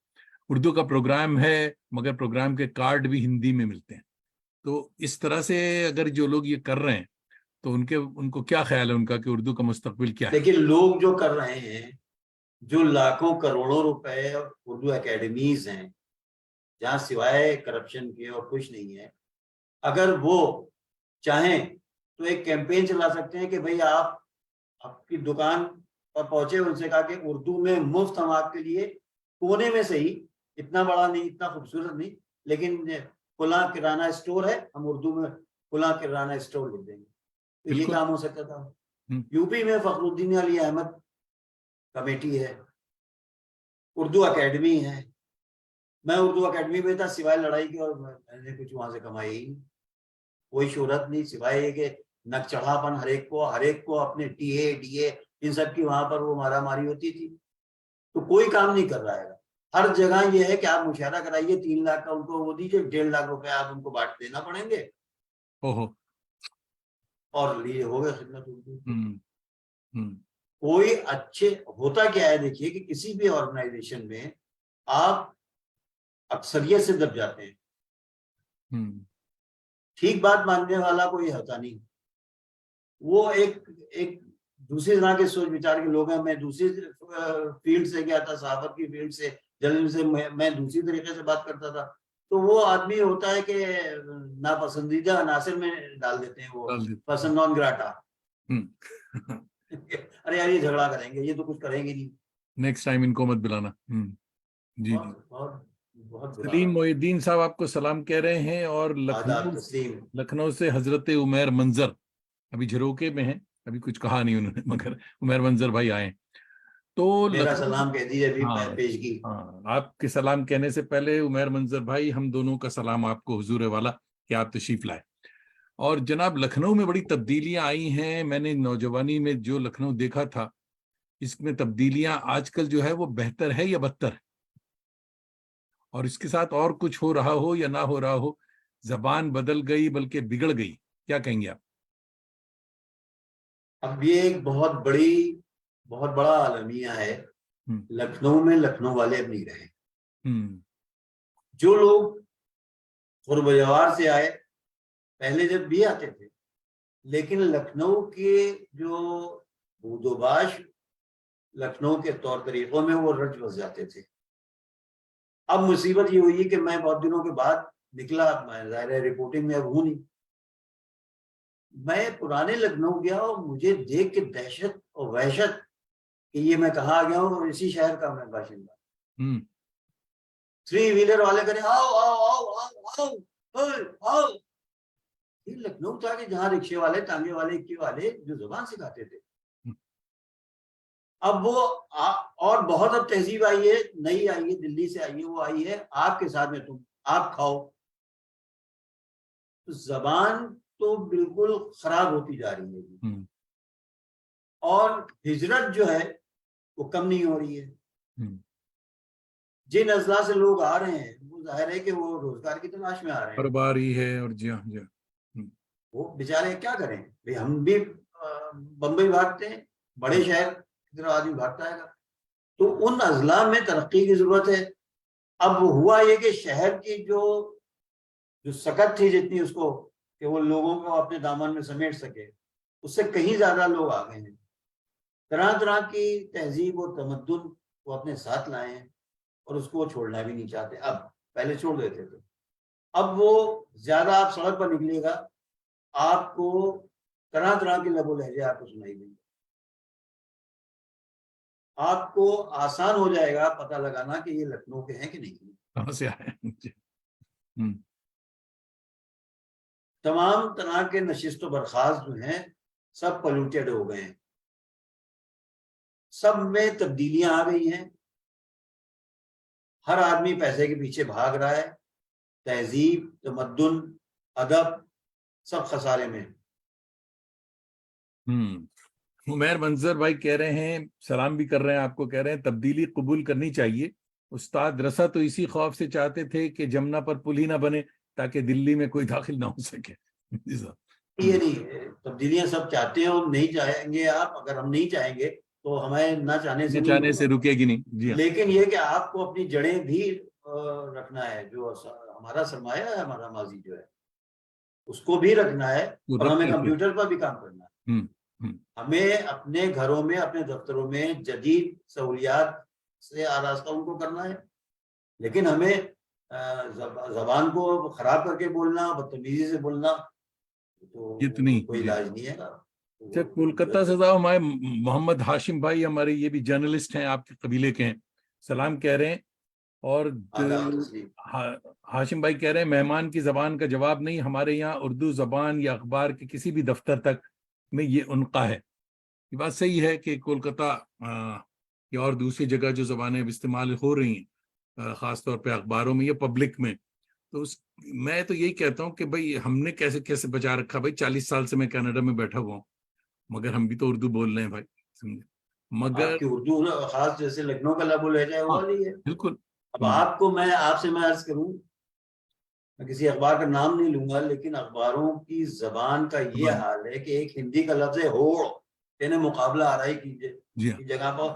उर्दू का प्रोग्राम है मगर प्रोग्राम के कार्ड भी हिंदी में मिलते हैं। तो इस तरह से अगर जो लोग ये कर रहे हैं तो उनको क्या ख्याल है उनका कि उर्दू का मुस्तकबिल क्या है? लेकिन लोग जो कर रहे हैं जो लाखों करोड़ों रुपए उर्दू एकेडमीज हैं, जहाँ सिवाय करप्शन के और कुछ नहीं है, अगर वो चाहें तो एक कैंपेन चला सकते हैं कि भाई आप आपकी दुकान पर पहुंचे, उनसे कहा कि उर्दू में मुफ्त हम आपके लिए कोने में से ही, इतना बड़ा नहीं, इतना खूबसूरत नहीं, लेकिन खुला किराना स्टोर है, हम उर्दू में खुला किराना स्टोर लिख देंगे। तो ये बिल्कुल। काम हो सकता था। यूपी में फखरुद्दीन अली अहमद कमेटी है, उर्दू एकेडमी है। मैं उर्दू एकेडमी में था, सिवाय लड़ाई की, और मैंने कुछ वहां से कमाई ही नहीं, कोई शोहरत नहीं, सिवाय ये कि नकचढ़ापन हर एक को अपने टीए डीए इन सब की वहां पर वो मारा मारी होती थी। तो कोई काम नहीं कर रहा है। हर जगह ये है कि आप मुशायरा कराइए, 3 लाख का उनको वो दीजिए, 1.5 लाख रुपए आप उनको बांट देना पड़ेंगे, ओहो। और लिए हो गए खिदमत उर्दू। हम्म। हम्म। कोई अच्छे, होता क्या है देखिए कि किसी भी ऑर्गेनाइजेशन में आप अक्सरियत से दब जाते हैं, हम्म। ठीक बात मानने वाला कोई होता नहीं। वो एक एक दूसरी तरह के सोच विचार के लोग हैं। मैं दूसरी फील्ड से गया था, सहाफत की फील्ड से, जर्नलिज्म से, मैं दूसरी तरीके से बात करता था। तो वो आदमी होता है कि नापसंदीदा अनासिर में डाल देते हैं, वो डाल देते। Persona non grata. हम्म। अरे यार, ये झगड़ा करेंगे, ये तो कुछ करेंगे नहीं। नेक्स्ट टाइम इनको मत बुलाना। जी जी। बहुत बहुत बहुत बुरा सलीम हाल। मोहिद्दीन साहब आपको सलाम कह रहे हैं, और आदाब लखनऊ तस्लीम। लखनऊ से हजरत उमैर मंजर, अभी झरोके में हैं, अभी कुछ कहा नहीं उन्होंने, मगर उमैर मंजर भाई आए। तो मेरा लखनऊ। सलाम कह दीजिए अभी हाँ। पेशगी। हाँ, आपके सलाम कहने से पहले उमैर मंजर भाई, हम दोनों का सलाम आपको हुजूर वाला कि आप तशरीफ लाए। और जनाब, लखनऊ में बड़ी तब्दीलियां आई हैं। मैंने नौजवानी में जो लखनऊ देखा था, इसमें तब्दीलियां आजकल जो है वो बेहतर है या बदतर है? और इसके साथ और कुछ हो रहा हो या ना हो रहा हो, जबान बदल गई बल्कि बिगड़ गई, क्या कहेंगे आप? अब ये एक बहुत बड़ा आलमिया है। हम्म। लखनऊ में लखनऊ वाले अब नहीं रहे। हम्म। जो लोग खुरबजवार से आए, पहले जब भी आते थे, लेकिन लखनऊ के जो बूदोबाश लखनऊ के तौर तरीकों में वो रच बस जाते थे। अब मुसीबत ये हुई कि मैं बहुत दिनों के बाद निकला, मैं ज़ाहिर है रिपोर्टिंग में अब हूं नहीं। मैं पुराने लखनऊ गया और मुझे देख के दहशत और वहशत कि ये मैं कहाँ आ गया हूँ, और इसी शहर का मैं बाशिंदा। हम्म। 3 व्हीलर वाले करें आओ आओ आओ आओ आओ आओ आओ। ये लखनऊ था कि जहाँ रिक्शे वाले, टांगे वाले, इक्के वाले जो जुबान सिखाते थे। अब वो और बहुत अब तहजीब आई है, नई आई है, दिल्ली से आई है, वो आई है आपके साथ में, तुम आप खाओ। तो जबान तो बिल्कुल खराब होती जा रही है, हम्म। और हिजरत जो है वो कम नहीं हो रही है। हम्म। जिन अजला से लोग आ रहे हैं, वो जाहिर है कि वो रोजगार की तलाश में आ रहे हर हैं। बार ही है, और जी हाँ जी हाँ। वो बेचारे क्या करें भाई, हम भी बम्बई भागते हैं, बड़े शहर की तरफ आदमी भागता है। तो उन अजला में तरक्की की जरूरत है। अब हुआ ये कि शहर की जो जो सकत थी जितनी, उसको कि वो लोगों को अपने दामन में समेट सके, उससे कहीं ज्यादा लोग आ गए हैं। तरह तरह की तहजीब और तमद्दुन को अपने साथ लाए हैं, और उसको वो छोड़ना भी नहीं चाहते। अब पहले छोड़ देते थे, अब वो ज्यादा, आप सड़क पर निकलिएगा, आपको तरह तरह के लबो लहजे आपको सुनाई देंगे। आपको आसान हो जाएगा पता लगाना कि ये लखनऊ के हैं कि नहीं। कहाँ से आए हैं? जी। हम्म। तमाम तरह के नशिस्त बर्खास्त जो हैं, सब पोल्यूटेड हो गए हैं, सब में तब्दीलियां आ गई हैं। हर आदमी पैसे के पीछे भाग रहा है। तहजीब, तमद्दुन, अदब सब खसारे में। उमैर मंजर भाई कह रहे हैं, सलाम भी कर रहे हैं, आपको कह रहे हैं तब्दीली कबूल करनी चाहिए। उस्ताद रसा तो इसी खौफ से चाहते थे कि जमुना पर पुल ही ना बने, ताकि दिल्ली में कोई दाखिल ना हो सके। जी साहब। ये नहीं, तब्दीलियां सब चाहते हैं, और नहीं चाहेंगे आप, अगर हम नहीं चाहेंगे तो हमें ना चाहने से न नहीं चाहने से होगा। रुकेगी नहीं। जी हाँ। लेकिन ये कि आपको अपनी जड़ें भी रखना है। जो हमारा सरमाया है, हमारा माजी जो है, उसको भी रखना है, वो और रब हमें करके। कंप्यूटर पर भी काम करना है। हमें अपने घरों में, अपने दफ्तरों में जदीद सहूलियात से आरास्ता उनको करना है, लेकिन हमें जबान को खराब करके बोलना, बदतमीजी से बोलना, ये तो तो नहीं कोई जी। इलाज नहीं है। अच्छा, वो कोलकाता गलत से है। साहब हमारे मोहम्मद हाशिम भाई, हमारे ये भी जर्नलिस्ट हैं, आपके कबीले के हैं, सलाम कह रहे हैं। और आदाब तस्लीम। हाशिम भाई कह रहे हैं, मेहमान की जबान का जवाब नहीं, हमारे यहाँ उर्दू जबान या अखबार के किसी भी दफ्तर तक में ये उनका है। ये बात सही है कि कोलकाता या और दूसरी जगह जो जबानें अब इस्तेमाल हो रही हैं, खास तौर पे अखबारों में या पब्लिक में, तो मैं तो यही कहता हूँ कि भाई हमने कैसे कैसे बचा रखा। भाई 40 साल से मैं कनाडा में बैठा हुआ हूँ, मगर हम भी तो उर्दू बोल रहे हैं भाई, समझे। मगर आपकी उर्दू ना खास जैसे लखनऊ का लबो लहजा है वो हाँ, वाली है। बिल्कुल। अब आपको मैं आपसे मैं अर्ज करूं, मैं किसी अखबार का नाम नहीं लूंगा, लेकिन अखबारों की जबान का ये जबान, हाल है कि एक हिंदी का लफ्ज है होड़, यानी मुकाबला आ रहा है जी हाँ, की जगह पर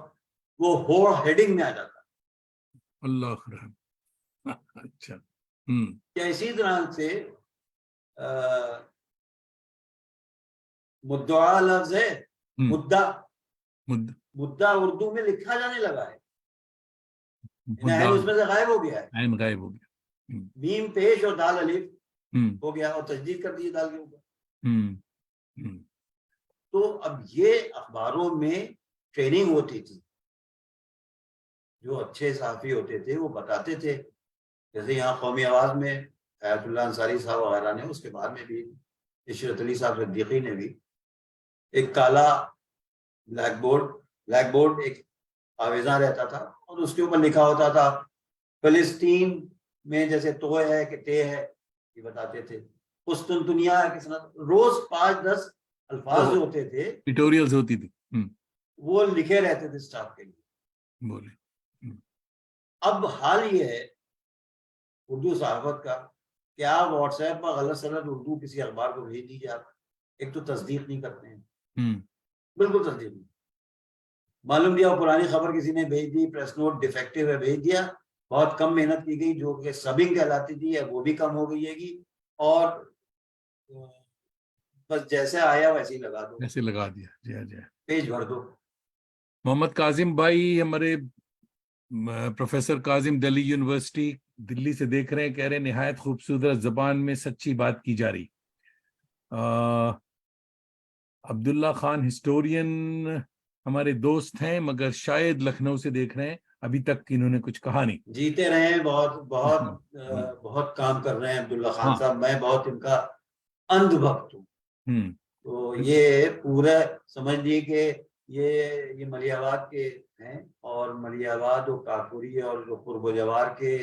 वो होड़ हेडिंग में आ जाता अल्लाह रहम। अच्छा। है। या इसी तरह से मुद्दा लफ्ज है, हम्म मुद्दा, मुद्दा, मुद्दा उर्दू में लिखा जाने लगा है, मुद्दा, यानी उसमें से गायब हो गया है। ऐन गायब हो गया। मीम पेश और दाल अलिफ हम्म हो गया और तजदीद कर दी दाल के ऊपर। हम्म हम्म तो अब ये अखबारों में ट्रेनिंग होती थी, जो अच्छे सहाफी होते थे वो बताते थे, जैसे यहाँ कौमी आवाज में हयातुल्लाह अंसारी साहब वगैरह ने, उसके बाद में भी इशरत अली साहब सिद्दीकी ने भी एक काला ब्लैक बोर्ड एक आवेजा रहता था और उसके ऊपर लिखा होता था फिलिस्तीन में जैसे तो है कि ते है, ये बताते थे। कुस्तुनतुनिया है किसना, रोज 5-10 अल्फाज जो होते थे ट्यूटोरियल्स होती थी। वो लिखे रहते थे स्टाफ के लिए। बोले। अब हाल ये है उर्दू सहाफत का, कि आप व्हाट्सएप पर गलत सलत उर्दू किसी अखबार को भेज दीजिए, आप एक तो तस्दीक नहीं करते हैं, हम्म बिल्कुल तस्दीक नहीं। मालूम दिया वो पुरानी खबर किसी ने भेज दी, प्रेस नोट डिफेक्टिव है, भेज दिया, बहुत कम मेहनत की गई, जो कि सबिंग कहलाती थी है वो भी कम हो गई है, और बस जैसे आया वैसे ही लगा दो, ऐसे लगा दिया। जी हाँ, जी हाँ। पेज भर दो। मोहम्मद काजिम भाई, हमारे प्रोफेसर काजिम, दिल्ली यूनिवर्सिटी दिल्ली से देख रहे हैं, कह रहे हैं निहायत खूबसूरत जबान में सच्ची बात की जा रही। अब्दुल्ला खान हिस्टोरियन हमारे दोस्त हैं, मगर शायद लखनऊ से देख रहे हैं, अभी तक इन्होंने कुछ कहा नहीं। जीते रहे, बहुत बहुत बहुत काम कर रहे हैं अब्दुल्ला खान हाँ। साहब, मैं बहुत इनका अंधभक्त हूँ। हम्म तो ये पूरा समझ लिए कि ये मलियाबाद के हैं, और मलियाबाद और काकोरी और जो कुर्ब जवार के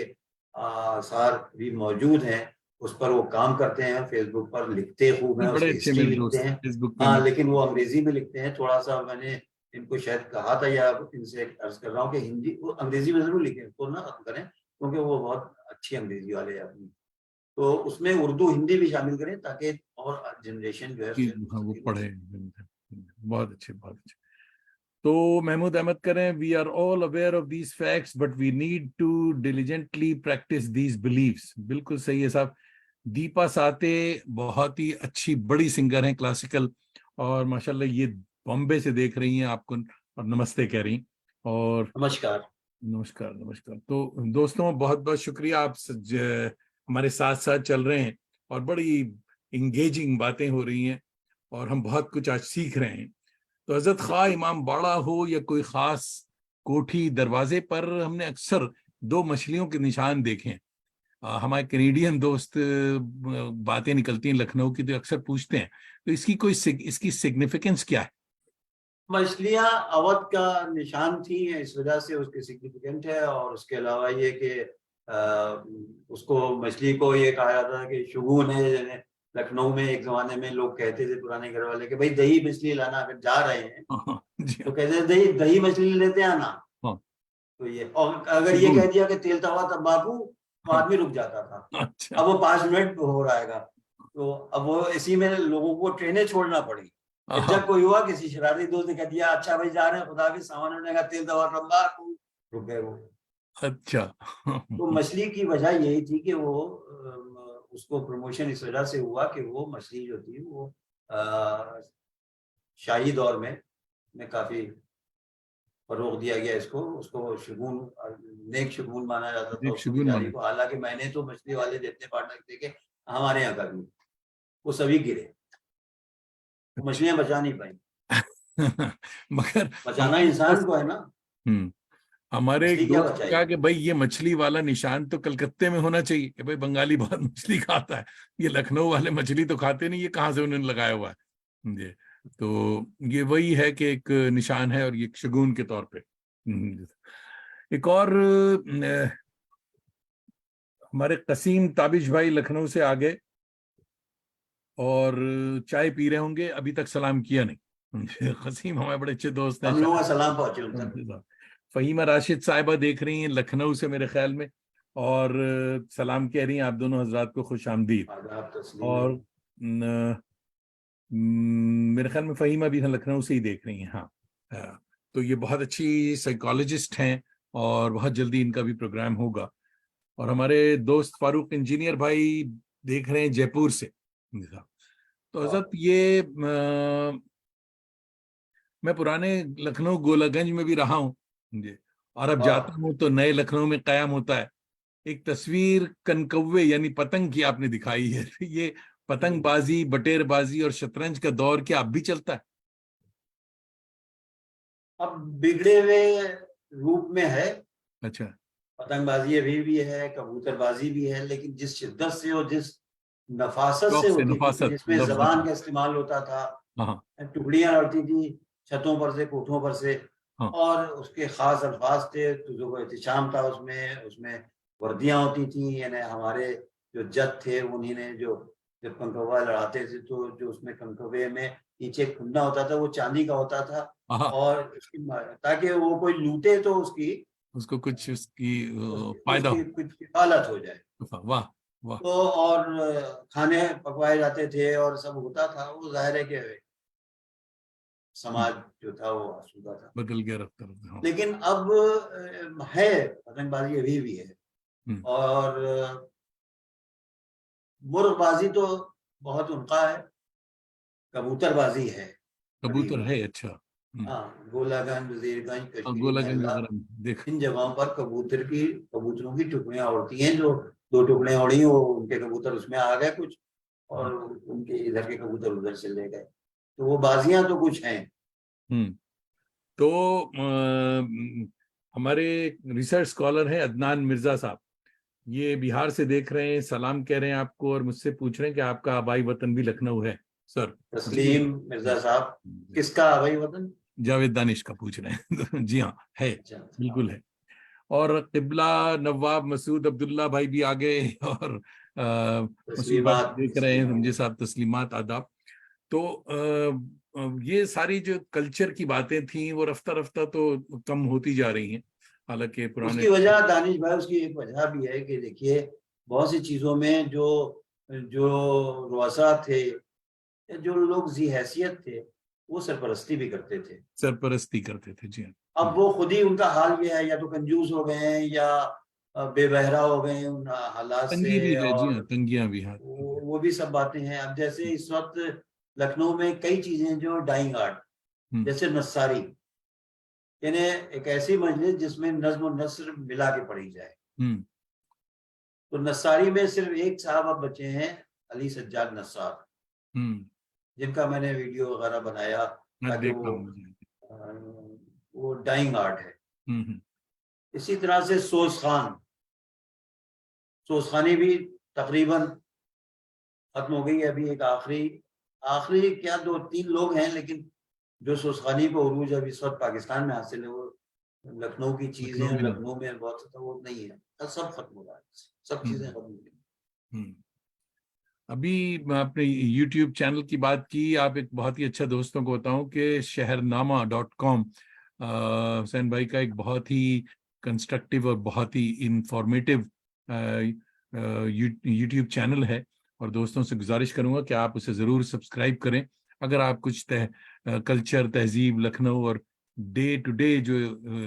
आसार भी मौजूद हैं, उस पर वो काम करते हैं, फेसबुक पर लिखते खूब हैं, बड़े उसकी अच्छे हिस्ट्री मेरे लिखते दोस्त हैं। फेसबुक पे हाँ, मेरे। लेकिन वो अंग्रेजी में लिखते हैं। थोड़ा सा मैंने इनको शायद कहा था, या इनसे अर्ज कर रहा हूँ कि हिंदी वो अंग्रेजी में जरूर लिखें, तो ना खत्म करें, क्योंकि वो बहुत अच्छी अंग्रेजी वाले आदमी, तो उसमें उर्दू हिंदी भी शामिल करें, ताकि और जनरेशन जो है कि उससे हाँ, वो मुस्तफीद हो पढ़े। सके। बहुत अच्छे, बहुत अच्छे। तो महमूद अहमद करें, we are all aware of these facts but we need to diligently practice these beliefs. बिल्कुल सही है साहब। दीपा साते बहुत ही अच्छी बड़ी सिंगर हैं क्लासिकल, और माशाल्लाह ये बॉम्बे से देख रही हैं आपको, और नमस्ते कह रही। और नमस्कार। नमस्कार, नमस्कार। तो दोस्तों, बहुत बहुत शुक्रिया, आप हमारे साथ साथ चल रहे हैं, और बड़ी इंगेजिंग बातें हो रही हैं, और हम बहुत कुछ आज सीख रहे हैं। तो हजरत खा इमाम बाड़ा हो या कोई खास कोठी, दरवाजे पर हमने अक्सर दो मछलियों के निशान देखे हैं। हमारे कैनेडियन दोस्त बातें निकलती हैं लखनऊ की, तो अक्सर पूछते हैं, तो इसकी इसकी सिग्निफिकेंस क्या है? मछलियां अवध का निशान थी, इस वजह से उसके सिग्निफिकेंट है, और उसके अलावा ये कि उसको मछली को ये कहा जाता है कि शगुन है। जैसे लखनऊ में एक जमाने में लोग कहते थे, पुराने घर वाले, कि भाई दही मछली लाना, अगर जा रहे हैं हाँ, जी तो हाँ। कहते थे दही दही मछली लेते आना। हाँ, तो ये, और अगर ये शगुन। कह दिया कि तेल तवा तंबाकू, तो हाँ, आदमी रुक जाता था। अच्छा। अब वो 5 मिनट हो रहेगा, तो अब वो इसी में लोगों को ट्रेनें छोड़ना पड़ी। हाँ, जब कोई हुआ, किसी शरारती दोस्त ने कह दिया अच्छा भाई जा रहे हैं खुदा के सामान होने का, तेल दवा तंबाकू, रुक गए वो। अच्छा। तो मछली की वजह यही थी कि वो उसको प्रमोशन इस वजह से हुआ कि वो मछली जो थी वो शाही दौर में काफी फरोग दिया गया इसको, उसको शगुन, नेक शगुन माना जाता था एक उसको शगुन बेचारी माने। को। हालांकि मैंने तो मछली वाले जितने पार्टनर देखे हमारे यहाँ का भी, वो सभी गिरे, वो मछलियां बचा नहीं पाई। मगर बचाना हमारे इंसान दोस्त, को है ना, हम्म, हमारे एक मछली क्या दोस्त ने कहा बचाएगी। कि भाई ये मछली वाला निशान तो कलकत्ते में होना चाहिए कि भाई बंगाली बहुत मछली खाता है, ये लखनऊ वाले मछली तो खाते नहीं, ये कहाँ से उन्होंने लगाया हुआ है ये। तो ये वही है कि एक निशान है और ये एक शगुन के तौर पे। एक और हमारे कसीम ताबिश भाई लखनऊ से आ गए और चाय पी रहे होंगे, अभी तक सलाम किया नहीं। कसीम हमारे बड़े अच्छे दोस्त हैं हम लोगों का सलाम पहुंचे उन तक। शायद। फहीमा राशिद साहिबा देख रही हैं लखनऊ से मेरे ख्याल में, और सलाम कह रही हैं आप दोनों हजरात को, खुश आमदीद। आदाब तस्लीम। और मेरे ख्याल में फहीमा भी लखनऊ से ही देख रही हैं। हाँ, तो ये बहुत अच्छी साइकोलॉजिस्ट हैं और बहुत जल्दी इनका भी प्रोग्राम होगा। और हमारे दोस्त फारूक इंजीनियर भाई देख रहे हैं जयपुर से। तो हजरत ये मैं पुराने लखनऊ गोलागंज में भी रहा हूँ जी, और अब जाता हूँ तो नए लखनऊ में कायम होता है एक तस्वीर कनकव्वे यानी पतंग की आपने दिखाई है। ये पतंगबाजी, बटेरबाजी और शतरंज का दौर क्या अब भी चलता है? अब बिगड़े हुए रूप में है। अच्छा। पतंगबाजी अभी भी है, कबूतरबाजी भी है, लेकिन जिस शिद्दत से और जिस नफासत शौक से से, होती थी कि नफासत जिसमें लफ्ज जबान निकला। का इस्तेमाल होता था, हाँ टुकड़ियां लड़ती थी छतों पर से, कोठों पर से, हाँ और उसके खास अल्फाज थे, तुझो को एहतशाम था उसमें, उसमें वर्दियां होती थी। यानी हमारे जो जज थे उन्हीं ने जो जब कंकवा लड़ाते थे तो जो उसमें कंकवे में नीचे खुन्ना होता था वो चांदी का होता था, हाँ हाँ, और उसकी ताकि वो कोई लूटे तो उसकी उसको कुछ उसकी उसकी फायदा उसकी हो। कुछ किफालत हो जाए। वाह वाह। तो और खाने पकवाए जाते थे और सब होता था। वो जाहिर है कि समाज जो था वो आसूदा था। बदल गया रफ्ता रफ्ता। हाँ। लेकिन अब है, पतंगबाजी अभी भी है। हम्म, और मुर्गबाजी तो बहुत उनका है, कबूतरबाजी है अभी कबूतर भी। है, अच्छा। हाँ, गोलागंज, वजीरगंज, कश्मीरी गोलागंज महल्ला, वगैरह में देख। इन जगहों पर कबूतरों की टुकड़ियां उड़ती हैं। जो दो टुकड़े उड़ी वो उनके कबूतर उसमें आ गए कुछ, और उनके इधर के कबूतर उधर चले गए। तो वो बाजियां तो कुछ हैं। हम्म। तो हमारे रिसर्च स्कॉलर हैं अदनान मिर्जा साहब, ये बिहार से देख रहे हैं, सलाम कह रहे हैं आपको और मुझसे पूछ रहे हैं कि आपका आबाई वतन भी लखनऊ है सर? जी तस्लीम मिर्जा साहब, किसका भाई वतन? जावेद दानिश का पूछ रहे हैं। जी हाँ है, अच्छा, बिल्कुल है। और किबला नवाब मसूद अब्दुल्ला भाई भी आ गए, और मसूद भाई तस्लीमात देख रहे हैं, समझे साहब, तस्लीमात, आदाब। तो ये सारी जो कल्चर की बातें थी वो रफ्ता रफ्ता तो कम होती जा रही हैं, हालांकि पुराने। उसकी वजह दानिश भाई, उसकी एक वजह भी है कि देखिए बहुत सी चीजों में जो जो रुआसा थे, जो लोग जी हैसियत थे, वो सरपरस्ती भी करते थे। सरपरस्ती करते थे, जी हाँ। अब वो खुद ही, उनका हाल ये है, या तो कंजूस हो गए हैं या बेबहरा हो गए हैं उन हालात तंगी भी से। है, जी हाँ, और तंगियां भी हाँ। वो भी सब बातें हैं। अब जैसे इस वक्त लखनऊ में कई चीजें जो डाइंग आर्ट, हम्म जैसे नस्सारी, यानी एक ऐसी मजलिस जिसमें नज्म और नस्र मिला के पढ़ी जाए। हम्म तो नस्सारी में सिर्फ एक साहब अब बचे हैं, अली सज्जाद नस्सार, हम्म। जिनका मैंने वीडियो वगैरह बनाया, मैं ताकि देखा हूँ मुझे। वो डाइंग आर्ट है। हम्म। इसी तरह से सोज खानी भी तकरीबन खत्म हो गई है। अभी एक आखिरी आखिरी क्या दो तीन लोग हैं, लेकिन जो सोजखानी को उरूज अब इस वक्त पाकिस्तान में हासिल है, वो लखनऊ की चीजें लखनऊ में नहीं। लखनऊ में बहुत तो वो नहीं है, सब खत्म हो रहा है, सब चीजें हम्म खत्म हो गई। हम्म। अभी आपने यूट्यूब चैनल की बात की, आप एक बहुत ही अच्छा, दोस्तों को बताऊं कि शहरनामा.com हुसैन भाई का एक बहुत ही कंस्ट्रक्टिव और बहुत ही इंफॉर्मेटिव यूट्यूब चैनल है, और दोस्तों से गुजारिश करूंगा कि आप उसे ज़रूर सब्सक्राइब करें अगर आप कुछ कल्चर, तहजीब, लखनऊ और डे टू डे जो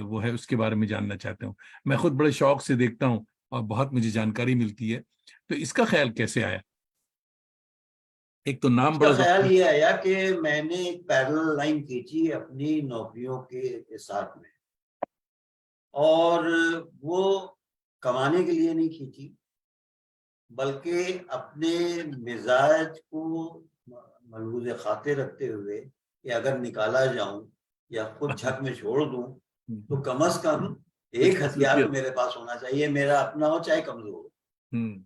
वो है उसके बारे में जानना चाहते हो। मैं खुद बड़े शौक से देखता हूँ और बहुत मुझे जानकारी मिलती है। तो इसका ख्याल कैसे आया? एक तो नाम उसका बड़ा ख्याल जबरदस्त। ये आया कि मैंने एक पैरेलल लाइन खींची अपनी नौकरियों के साथ में, और वो कमाने के लिए नहीं खींची, बल्कि अपने मिजाज को मलबूज खातिर रखते हुए कि अगर निकाला जाऊं या खुद झक में छोड़ दूं तो कम से कम कुछ एक हथियार तो खसूसियत। मेरे पास होना चाहिए, मेरा अपना हो चाहे कमजोर हो। हम्म।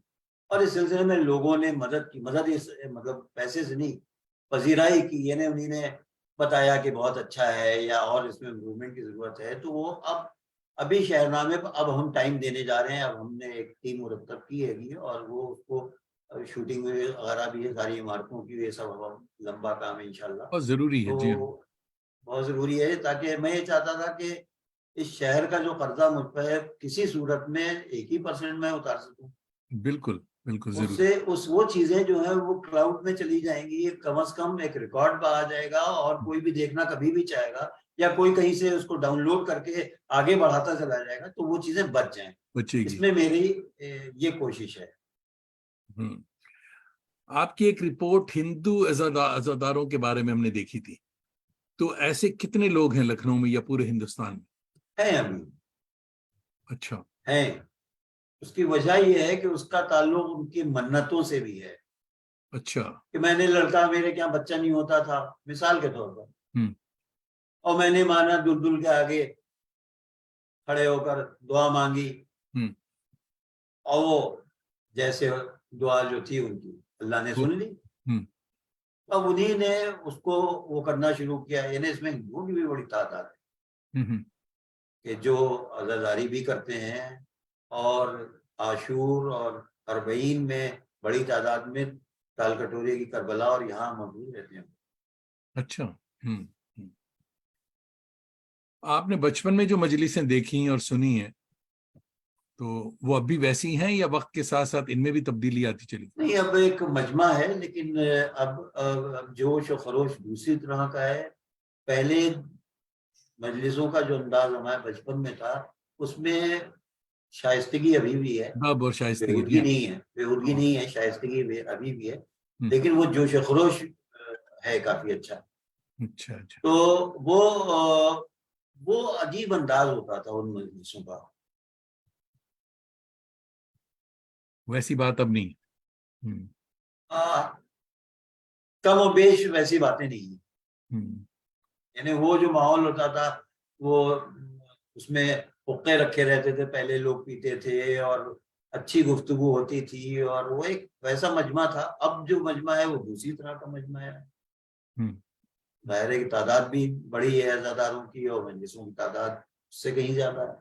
और इस सिलसिले में लोगों ने मदद की, मदद इस मतलब पैसे से नहीं, पजीराई की। यानी उन्होंने बताया कि बहुत अच्छा है या और इसमें इम्प्रूवमेंट की जरूरत है, तो वो अब अभी शहरनामे पर अब हम टाइम देने जा रहे हैं। अब हमने एक टीम मुरतब की है और वो उसको शूटिंग वगैरह भी है, सारी इमारतों की, ये सब अब लंबा काम है इंशाल्लाह। बहुत जरूरी है जी। तो बहुत जरूरी है, ताकि मैं ये चाहता था कि इस शहर का जो कर्जा मुझ पर है किसी सूरत में 1% मैं उतार सकूं। बिल्कुल बिल्कुल जरूरी। उससे वो चीजें जो है वो क्लाउड में चली जाएंगी, कम से कम एक रिकॉर्ड आ जाएगा और कोई भी देखना कभी भी चाहेगा या कोई कहीं से उसको डाउनलोड करके आगे बढ़ाता चला जाएगा, तो वो चीजें बच जाएं। बचेगी। इसमें मेरी ये कोशिश है। हम्म। आपकी एक रिपोर्ट हिंदू अजादारों के बारे में हमने देखी थी, तो ऐसे कितने लोग हैं लखनऊ में या पूरे हिंदुस्तान में? है अभी अच्छा। है। उसकी वजह यह है कि उसका ताल्लुक उनकी मन्नतों से भी है। अच्छा। कि मैंने लड़का, मेरे क्या बच्चा नहीं होता था मिसाल के तौर पर, हम्म। और मैंने माना दुल्दुल के आगे खड़े होकर दुआ मांगी, हम्म। और वो जैसे दुआ जो थी उनकी अल्लाह ने वो। सुन ली। हम्म। अब उन्हीं ने उसको वो करना शुरू किया। यानी इसमें हिंदुओं की भी बड़ी तादाद है हम्म। कि जो अज़ादारी भी करते हैं, और आशूर और अरबईन में बड़ी तादाद में ताल कटोरे की करबला और यहाँ मौजूद रहते हैं। अच्छा। हम्म। आपने बचपन में जो मजलिसें देखी और सुनी हैं, तो वो अब भी वैसी हैं या वक्त के साथ साथ इनमें भी तब्दीली आती चली? नहीं, अब एक मजमा है, लेकिन अब जोश और खरोश दूसरी तरह का है। पहले मजलिसों का जो अंदाज हमारे बचपन में था, उसमें शाइस्तगी अभी भी है, दब और शाइस्तगी जी। बेहूदगी नहीं है, बेहूदगी हाँ। नहीं है, शाइस्तगी भी अभी भी है। हम्म। लेकिन वो जोश खरोश है काफी अच्छा। अच्छा अच्छा। तो वो वो अजीब अंदाज होता था उन मजलिसों का। वैसी बात अब नहीं। हम्म। आ, कम और बेश वैसी बातें नहीं है। हम्म। यानी वो जो माहौल होता था, वो उसमें हुक्के रखे रहते थे, पहले लोग पीते थे और अच्छी गुफ्तगू होती थी, और वो एक वैसा मजमा था। अब जो मजमा है वो दूसरी तरह का मजमा है। हम्म। दायरे की तादाद भी बड़ी है अज़ादारों की, और मजलिसों की तादाद उससे कहीं ज्यादा है।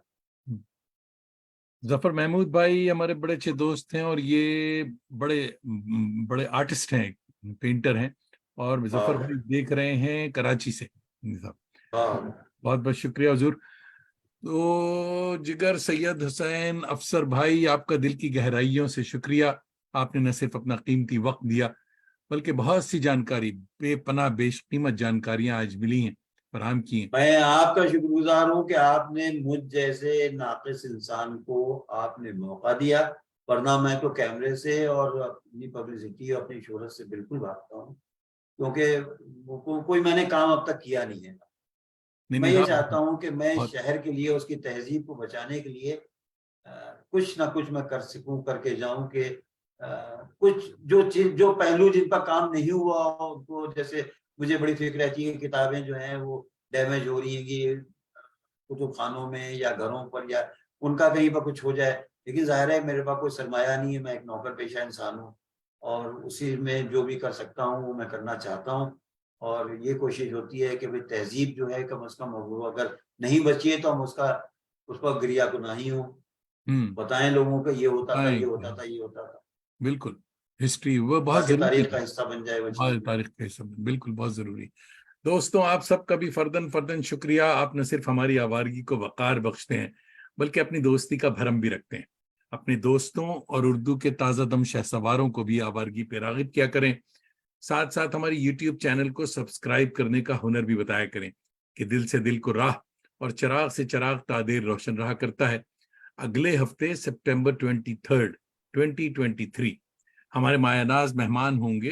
हम्म। जफर महमूद भाई हमारे बड़े अच्छे दोस्त हैं, और ये बड़े बड़े आर्टिस्ट हैं, पेंटर हैं। और जफर हाँ भाई देख रहे हैं कराची से। साहब, हाँ। बहुत बहुत शुक्रिया हुजूर। तो जिगर सैयद हुसैन अफसर भाई, आपका दिल की गहराइयों से शुक्रिया। आपने न सिर्फ अपना कीमती वक्त दिया, बल्कि बहुत सी जानकारी, बेपनाह बेशकीमत जानकारियां आज मिली हैं, फराहम की हैं। मैं आपका शुक्रगुजार हूँ कि आपने मुझ जैसे नाकिस इंसान को आपने मौका दिया, वरना मैं तो कैमरे से और अपनी पब्लिसिटी और अपनी शोहरत से बिल्कुल भागता हूँ। क्योंकि कोई मैंने काम अब तक किया नहीं है। नहीं मैं नहीं ये साहब, चाहता हूँ कि मैं बहुत। शहर के लिए, उसकी तहजीब को बचाने के लिए अ, कुछ ना कुछ मैं कर सकूं, करके जाऊं कि कुछ जो चीज, जो पहलू जिन पर काम नहीं हुआ उनको, जैसे मुझे बड़ी फिक्र रहती है कि किताबें जो हैं वो डैमेज हो रही हैं कि कुतुब खानों में या घरों पर, या उनका कहीं पर कुछ हो जाए। लेकिन जाहिर है मेरे पास कोई सरमाया नहीं है, मैं एक नौकर पेशा इंसान हूँ, और उसी में जो भी कर सकता हूँ वो मैं करना चाहता हूँ। और ये कोशिश होती है कि भाई तहजीब जो है कम से कम वो अगर नहीं बची है तो हम उसका, उस पर गिरिया गुनाही हूँ, हम्म। बताएं लोगों को ये होता था, ये होता आए, था, ये होता था, बिल्कुल। हिस्ट्री वो बहुत ताकि जरूरी तारीख का है। हिस्सा बन जाए वो चीज। हमारी तारीख का हिस्सा, बिल्कुल बहुत जरूरी। दोस्तों, आप सबका भी फर्दन फर्दन शुक्रिया। आप न सिर्फ हमारी आवारगी को वकार बख्शते हैं, बल्कि अपनी दोस्ती का भरम भी रखते हैं। अपने दोस्तों और उर्दू के ताज़ा दम शहसवारों को भी आवारगी पे रागिब किया करें। साथ साथ हमारी यूट्यूब चैनल को सब्सक्राइब करने का हुनर भी बताया करें, कि दिल से दिल को राह और चराग से चराग तादेर रोशन रहा करता है। अगले हफ्ते सितंबर 23, 2023 हमारे मायानाज मेहमान होंगे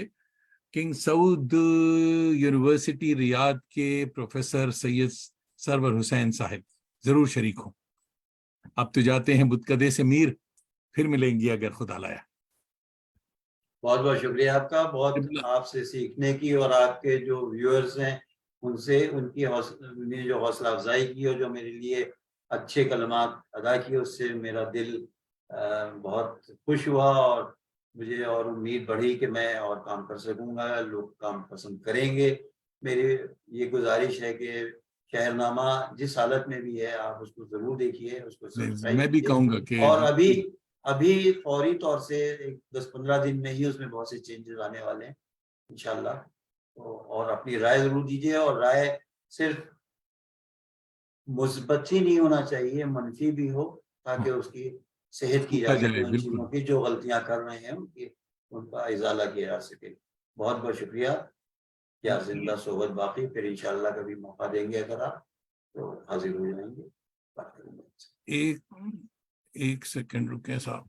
किंग सऊद यूनिवर्सिटी रियाद के प्रोफेसर सैयद सरवर हुसैन साहब जरूर शरीक हों। अब तो जाते हैं बुतकदे से मीर, फिर मिलेंगे अगर खुदा लाया। बहुत बहुत शुक्रिया आपका, बहुत आपसे सीखने की और आपके जो व्यूअर्स हैं उनसे उन्हें जो हौसला अफजाई की और जो मेरे लिए अच्छे कलमात अदा किए, उससे मेरा दिल बहुत खुश हुआ और मुझे और उम्मीद बढ़ी कि मैं और काम कर सकूंगा, लोग काम पसंद करेंगे। मेरी ये गुजारिश है कि शहरनामा जिस हालत में भी है आप उसको ज़रूर देखिए, उसको सब्सक्राइब मैं भी कीजिए। कहूंगा कि और अभी फौरी तौर से एक 10-15 दिन में ही उसमें बहुत से चेंजेस आने वाले हैं इंशाल्लाह। तो और अपनी राय जरूर दीजिए, और राय सिर्फ मुस्बत ही नहीं होना चाहिए, मनफी भी हो, ताकि उसकी सेहत की पूछा जा सके, जाए, उन चीज़ों बिल्कुल। की जो गलतियां कर रहे हैं उनका इजाला किया जा सके। बहुत बहुत शुक्रिया। क्या जिंदा सोहबत बाकी, फिर इंशाल्लाह कभी मौका देंगे अगर आप, तो हाजिर हो जाएंगे, बात करेंगे। एक सेकंड रुके साहब।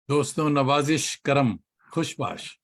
दोस्तों, नवाजिश करम खुशबाश।